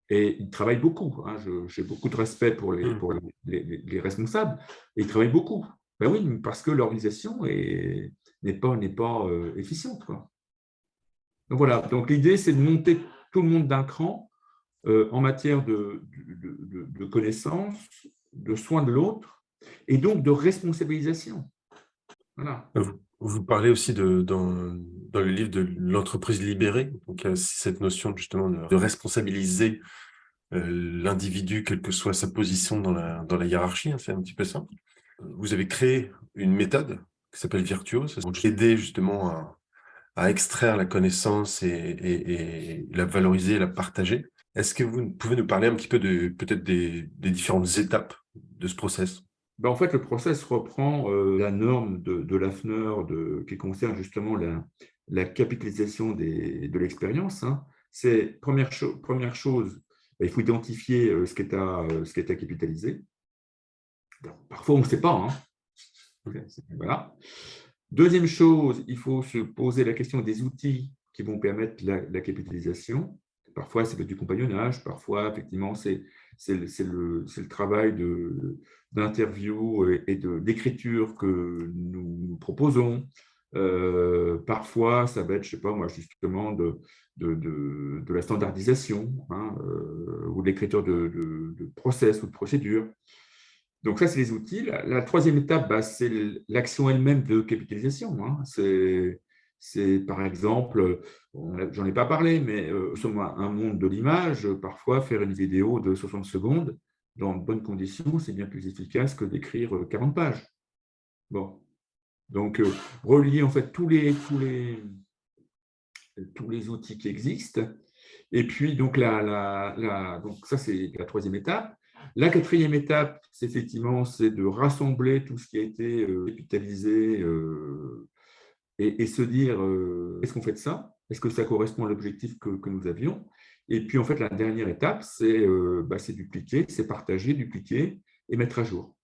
S1: Et ils travaillent beaucoup, hein. J'ai beaucoup de respect pour
S3: Mmh.
S1: les responsables, et ils travaillent beaucoup. Ben oui, parce que l'organisation n'est pas efficiente, quoi. Donc voilà, donc l'idée, c'est de monter tout le monde d'un cran en matière de connaissances, de soins de l'autre, et donc de responsabilisation. Voilà.
S3: Vous parlez aussi dans le livre de l'entreprise libérée, donc il y a aussi cette notion justement de responsabiliser, l'individu, quelle que soit sa position dans la hiérarchie, hein, c'est un petit peu ça. Vous avez créé une méthode qui s'appelle Virtuose, pour aider justement à extraire la connaissance et la valoriser, la partager. Est-ce que vous pouvez nous parler un petit peu peut-être des différentes étapes de ce process?
S1: Ben, en fait, le process reprend la norme de Lafner qui concerne justement la capitalisation de l'expérience, hein. C'est première chose, ben, il faut identifier ce qui est à capitaliser. Parfois, on ne sait pas, hein. Voilà. Deuxième chose, il faut se poser la question des outils qui vont permettre la capitalisation. Parfois, c'est du compagnonnage, parfois, effectivement, c'est le travail d'interview et d'écriture que nous proposons. Parfois, ça va être, je ne sais pas moi, justement, de la standardisation, hein, ou de l'écriture de process ou de procédures. Donc ça, c'est les outils. La troisième étape, bah, c'est l'action elle-même de capitalisation, hein. C'est par exemple, j'en ai pas parlé, mais sur un monde de l'image, parfois faire une vidéo de 60 secondes dans de bonnes conditions, c'est bien plus efficace que d'écrire 40 pages. Bon, donc relier en fait tous les outils qui existent. Et puis, donc, donc ça, c'est la troisième étape. La quatrième étape, c'est effectivement, c'est de rassembler tout ce qui a été capitalisé et se dire, est-ce qu'on fait de ça? Est-ce que ça correspond à l'objectif que nous avions? Et puis, en fait, la dernière étape, c'est dupliquer, c'est partager, dupliquer et mettre à jour.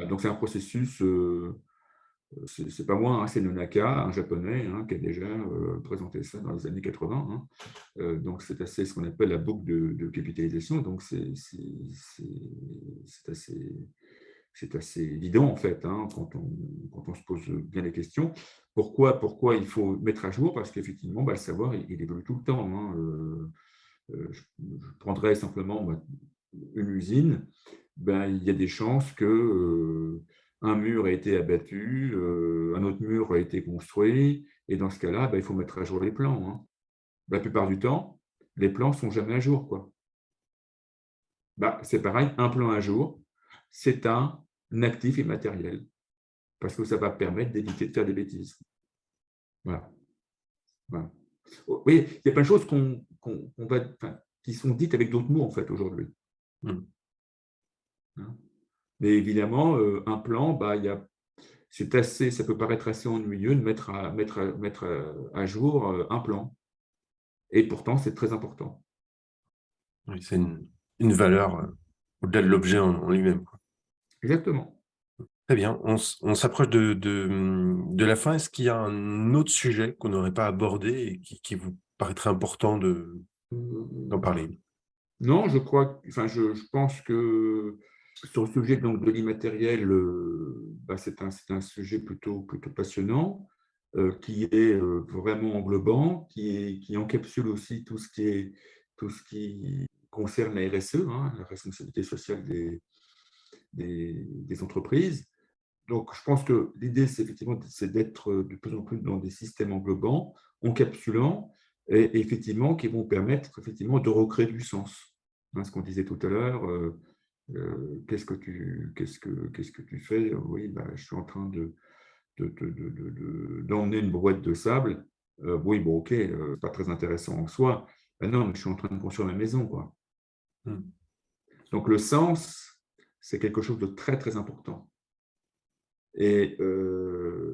S1: Donc, c'est un processus, c'est pas moi, hein, c'est Nonaka, un japonais, hein, qui a déjà présenté ça dans les années 80. Hein. Donc, c'est assez ce qu'on appelle la boucle de capitalisation. Donc, c'est assez évident, en fait, hein, quand on se pose bien les questions. Pourquoi il faut mettre à jour? Parce qu'effectivement, le savoir, il évolue tout le temps. Hein. Je prendrais simplement une usine. Il y a des chances que un mur ait été abattu, un autre mur a été construit, et dans ce cas-là, il faut mettre à jour les plans. Hein. La plupart du temps, les plans ne sont jamais à jour, quoi. C'est pareil, un plan à jour, c'est un actif immatériel, parce que ça va permettre d'éviter de faire des bêtises. Voilà. Voilà. Oui, il y a plein de choses qui sont dites avec d'autres mots, en fait, aujourd'hui. Hein. Mais évidemment, un plan, ça peut paraître assez ennuyeux de mettre à jour un plan. Et pourtant, c'est très important.
S3: Oui, c'est une valeur au-delà de l'objet en lui-même, quoi.
S1: Exactement.
S3: Très bien. On s'approche de la fin. Est-ce qu'il y a un autre sujet qu'on n'aurait pas abordé et qui vous paraîtrait important d'en parler?
S1: Non, je pense que sur le sujet donc, de l'immatériel, c'est un sujet plutôt passionnant, qui est vraiment englobant, qui encapsule aussi tout ce qui concerne la RSE, hein, la responsabilité sociale des entreprises. Donc, je pense que l'idée, c'est d'être de plus en plus dans des systèmes englobants, encapsulants, et effectivement, qui vont permettre effectivement de recréer du sens. Hein, ce qu'on disait tout à l'heure, qu'est-ce que tu fais? Oui, je suis en train d'emmener une brouette de sable. Oui, bon, ok, c'est pas très intéressant en soi. Non, mais je suis en train de construire ma maison, quoi. Donc, le sens, c'est quelque chose de très, très important. Et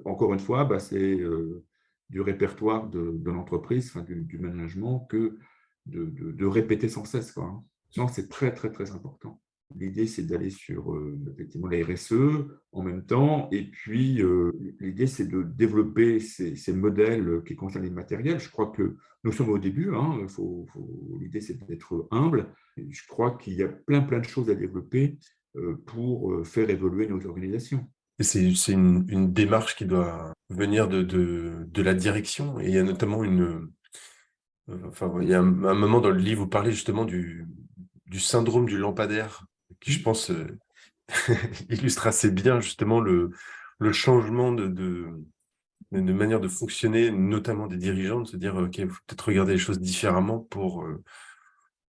S1: encore une fois, c'est du répertoire de l'entreprise, du management, que de répéter sans cesse, quoi. Hein. Donc, c'est très, très, très important. L'idée, c'est d'aller sur effectivement la RSE en même temps. Et puis, l'idée, c'est de développer ces modèles qui concernent les matériels. Je crois que nous sommes au début. Hein, l'idée, c'est d'être humble. Et je crois qu'il y a plein, plein de choses à développer pour faire évoluer nos organisations.
S3: Et c'est une démarche qui doit venir de la direction. Et il y a notamment il y a un moment dans le livre où vous parlez justement du syndrome du lampadaire, qui, je pense, illustre assez bien justement le changement de manière de fonctionner, notamment des dirigeants, de se dire, OK, il faut peut-être regarder les choses différemment pour,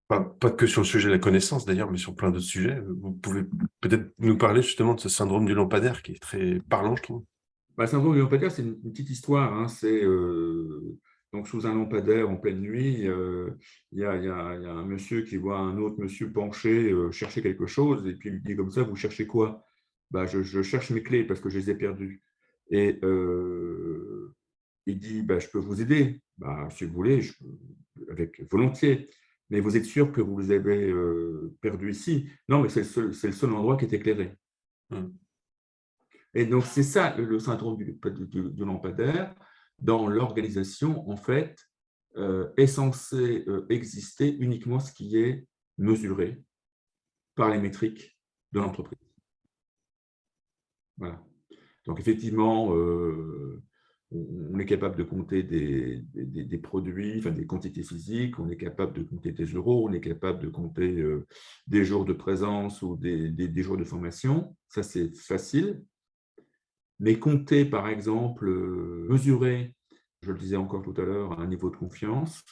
S3: pas que sur le sujet de la connaissance d'ailleurs, mais sur plein d'autres sujets. Vous pouvez peut-être nous parler justement de ce syndrome du lampadaire qui est très parlant, je trouve.
S1: Le syndrome du lampadaire, c'est une petite histoire. Hein. C'est donc sous un lampadaire en pleine nuit, il y a un monsieur qui voit un autre monsieur penché chercher quelque chose, et puis il lui dit comme ça, vous cherchez quoi? Je cherche mes clés parce que je les ai perdues. Et il dit, je peux vous aider. Si vous voulez, avec volontiers. Mais vous êtes sûr que vous les avez perdues ici? Non, mais c'est le seul endroit qui est éclairé. Et donc, c'est ça le syndrome du lampadaire. Dans l'organisation, en fait, est censé exister uniquement ce qui est mesuré par les métriques de l'entreprise. Voilà. Donc, effectivement, on est capable de compter des produits, des quantités physiques, on est capable de compter des euros, on est capable de compter des jours de présence ou des jours de formation. Ça, c'est facile. Mais compter, par exemple, mesurer, je le disais encore tout à l'heure, un niveau de confiance,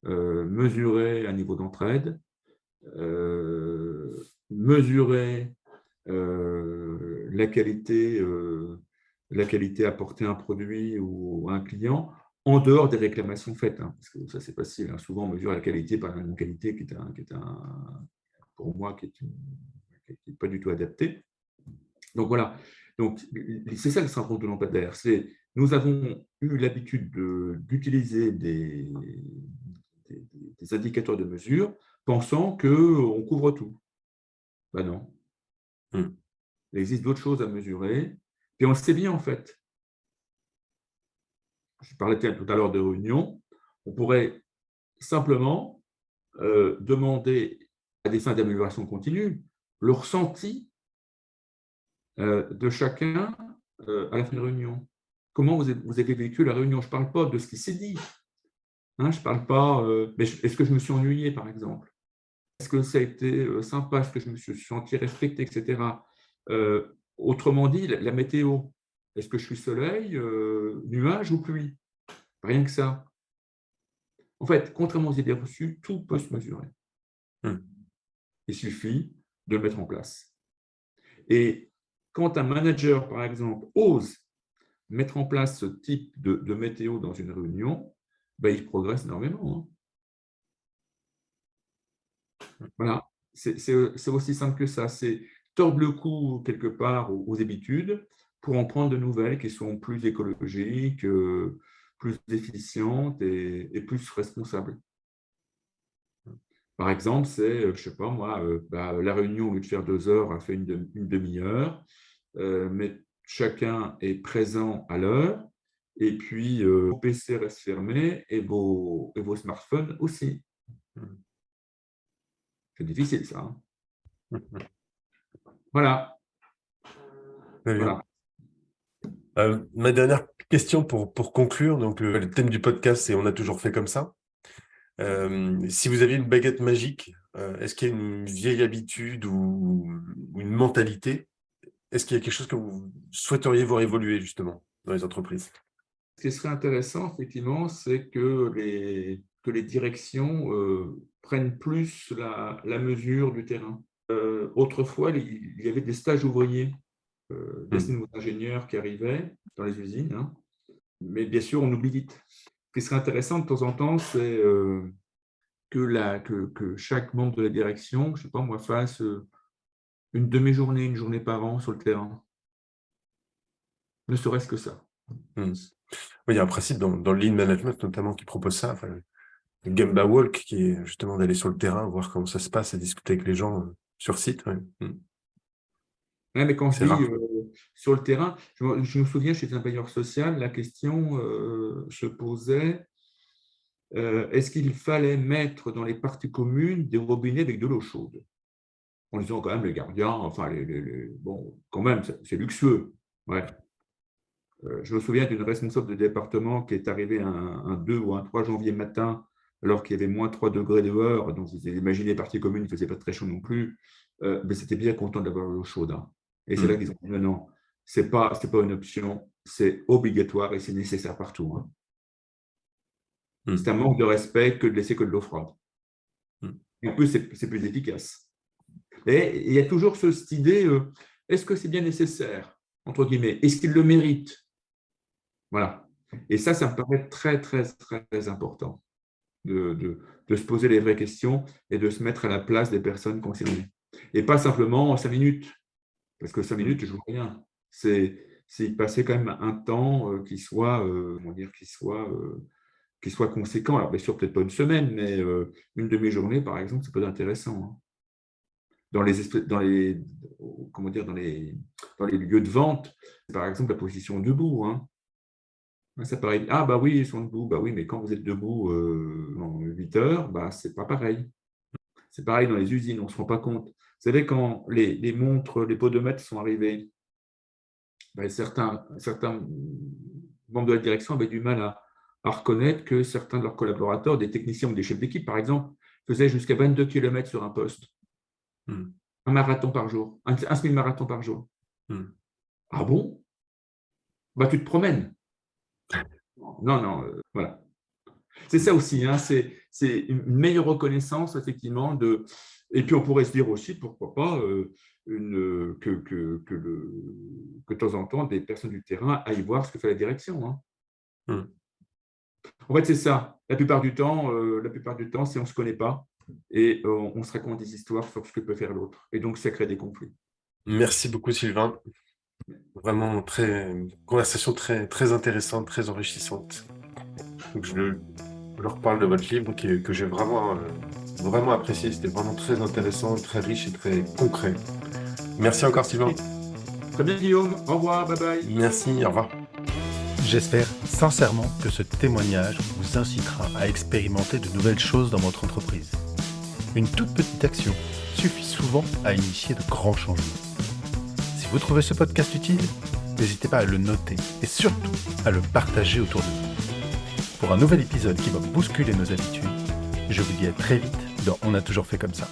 S1: mesurer un niveau d'entraide, mesurer la qualité la qualité apportée à un produit ou à un client en dehors des réclamations faites, hein, parce que ça, c'est facile. Hein. Souvent, on mesure la qualité par une qualité pour moi, qui n'est pas du tout adaptée. Donc voilà. Donc, c'est ça le syndrome de lampadaire. Nous avons eu l'habitude d'utiliser des indicateurs de mesure pensant qu'on couvre tout. Ben non. Il existe d'autres choses à mesurer. Puis on le sait bien, en fait. Je parlais tout à l'heure de réunion. On pourrait simplement demander à des fins d'amélioration continue le ressenti de chacun à la fin de réunion. Comment vous avez vécu la réunion? Je ne parle pas de ce qui s'est dit. Hein, je ne parle pas, mais est-ce que je me suis ennuyé, par exemple? Est-ce que ça a été sympa? Est-ce que je me suis senti respecté, etc. Autrement dit, la météo. Est-ce que je suis soleil, nuage ou pluie? Rien que ça. En fait, contrairement aux idées reçues, tout peut se mesurer. Il suffit de le mettre en place. Et quand un manager, par exemple, ose mettre en place ce type de météo dans une réunion, ben, il progresse énormément. Hein. Voilà, c'est aussi simple que ça. C'est tordre le cou quelque part aux habitudes pour en prendre de nouvelles qui sont plus écologiques, plus efficientes et plus responsables. Par exemple, c'est, je ne sais pas moi, la réunion, au lieu de faire 2 heures, a fait une demi-heure, mais chacun est présent à l'heure, et puis vos PC restent fermés et vos smartphones aussi. C'est difficile, ça. Hein. Voilà. Voilà.
S3: Ma dernière question pour conclure, donc le thème du podcast, c'est « On a toujours fait comme ça ». Si vous aviez une baguette magique, est-ce qu'il y a une vieille habitude ou une mentalité? Est-ce qu'il y a quelque chose que vous souhaiteriez voir évoluer justement dans les entreprises?
S1: Ce qui serait intéressant, effectivement, c'est que les directions prennent plus la mesure du terrain. Autrefois, il y avait des stages ouvriers destinés aux ingénieurs qui arrivaient dans les usines, hein. Mais bien sûr, on oublie vite. Ce qui serait intéressant de temps en temps, c'est que chaque membre de la direction, je ne sais pas moi, fasse une demi-journée, une journée par an sur le terrain. Ne serait-ce que ça.
S3: Oui, il y a un principe dans le Lean Management notamment qui propose ça, enfin, le Gemba Walk, qui est justement d'aller sur le terrain, voir comment ça se passe et discuter avec les gens sur site. Ouais.
S1: Ouais, mais quand je dis sur le terrain, je me souviens chez un bailleur social, la question se posait, est-ce qu'il fallait mettre dans les parties communes des robinets avec de l'eau chaude? En disant quand même les gardiens, enfin, bon, quand même, c'est luxueux. Ouais. Je me souviens d'une responsable de département qui est arrivée un 2 ou un 3 janvier matin, alors qu'il y avait moins 3 degrés dehors, donc vous imaginez, les parties communes, il ne faisait pas très chaud non plus, mais c'était bien content d'avoir l'eau chaude. Hein. Et c'est là qu'ils ont dit non, ce n'est pas une option, c'est obligatoire et c'est nécessaire partout. Hein. C'est un manque de respect que de laisser que de l'eau froide. Et en plus, c'est plus efficace. Et il y a toujours cette idée, est-ce que c'est bien nécessaire, entre guillemets, est-ce qu'il le mérite? Voilà. Et ça me paraît très, très, très important de se poser les vraies questions et de se mettre à la place des personnes concernées. Et pas simplement 5 minutes, parce que 5 minutes, je ne joue rien. C'est passer quand même un temps qui soit conséquent. Alors, bien sûr, peut-être pas une semaine, mais une demi-journée, par exemple, ça peut être intéressant. Hein. Dans les lieux de vente, par exemple, la position debout. Hein. Ça paraît, ah bah oui, ils sont debout, bah oui, mais quand vous êtes debout en 8 heures, bah, c'est pas pareil. C'est pareil dans les usines, on ne se rend pas compte. Vous savez, quand les montres, les podomètres sont arrivés, bah, certains membres de la direction avaient du mal à reconnaître que certains de leurs collaborateurs, des techniciens ou des chefs d'équipe, par exemple, faisaient jusqu'à 22 km sur un poste. Un marathon par jour, un semi-marathon par jour. Ah bon? Bah, tu te promènes. Non, voilà. C'est ça aussi, hein, c'est une meilleure reconnaissance, effectivement. Et puis, on pourrait se dire aussi, pourquoi pas, que de temps en temps, des personnes du terrain aillent voir ce que fait la direction. Hein.
S3: Hmm.
S1: En fait, c'est ça. La plupart du temps, c'est on ne se connaît pas et on se raconte des histoires sur ce que peut faire l'autre. Et donc, ça crée des conflits.
S3: Merci beaucoup, Sylvain. Vraiment conversation très, très intéressante, très enrichissante. Donc, je leur parle de votre livre que j'ai vraiment apprécié. C'était vraiment très intéressant, très riche et très concret. Merci encore, Sylvain.
S1: Très bien, Guillaume. Au revoir. Bye bye.
S3: Merci, au revoir.
S2: J'espère sincèrement que ce témoignage vous incitera à expérimenter de nouvelles choses dans votre entreprise. Une toute petite action suffit souvent à initier de grands changements. Si vous trouvez ce podcast utile, n'hésitez pas à le noter et surtout à le partager autour de vous. Pour un nouvel épisode qui va bousculer nos habitudes, je vous dis à très vite dans On a toujours fait comme ça.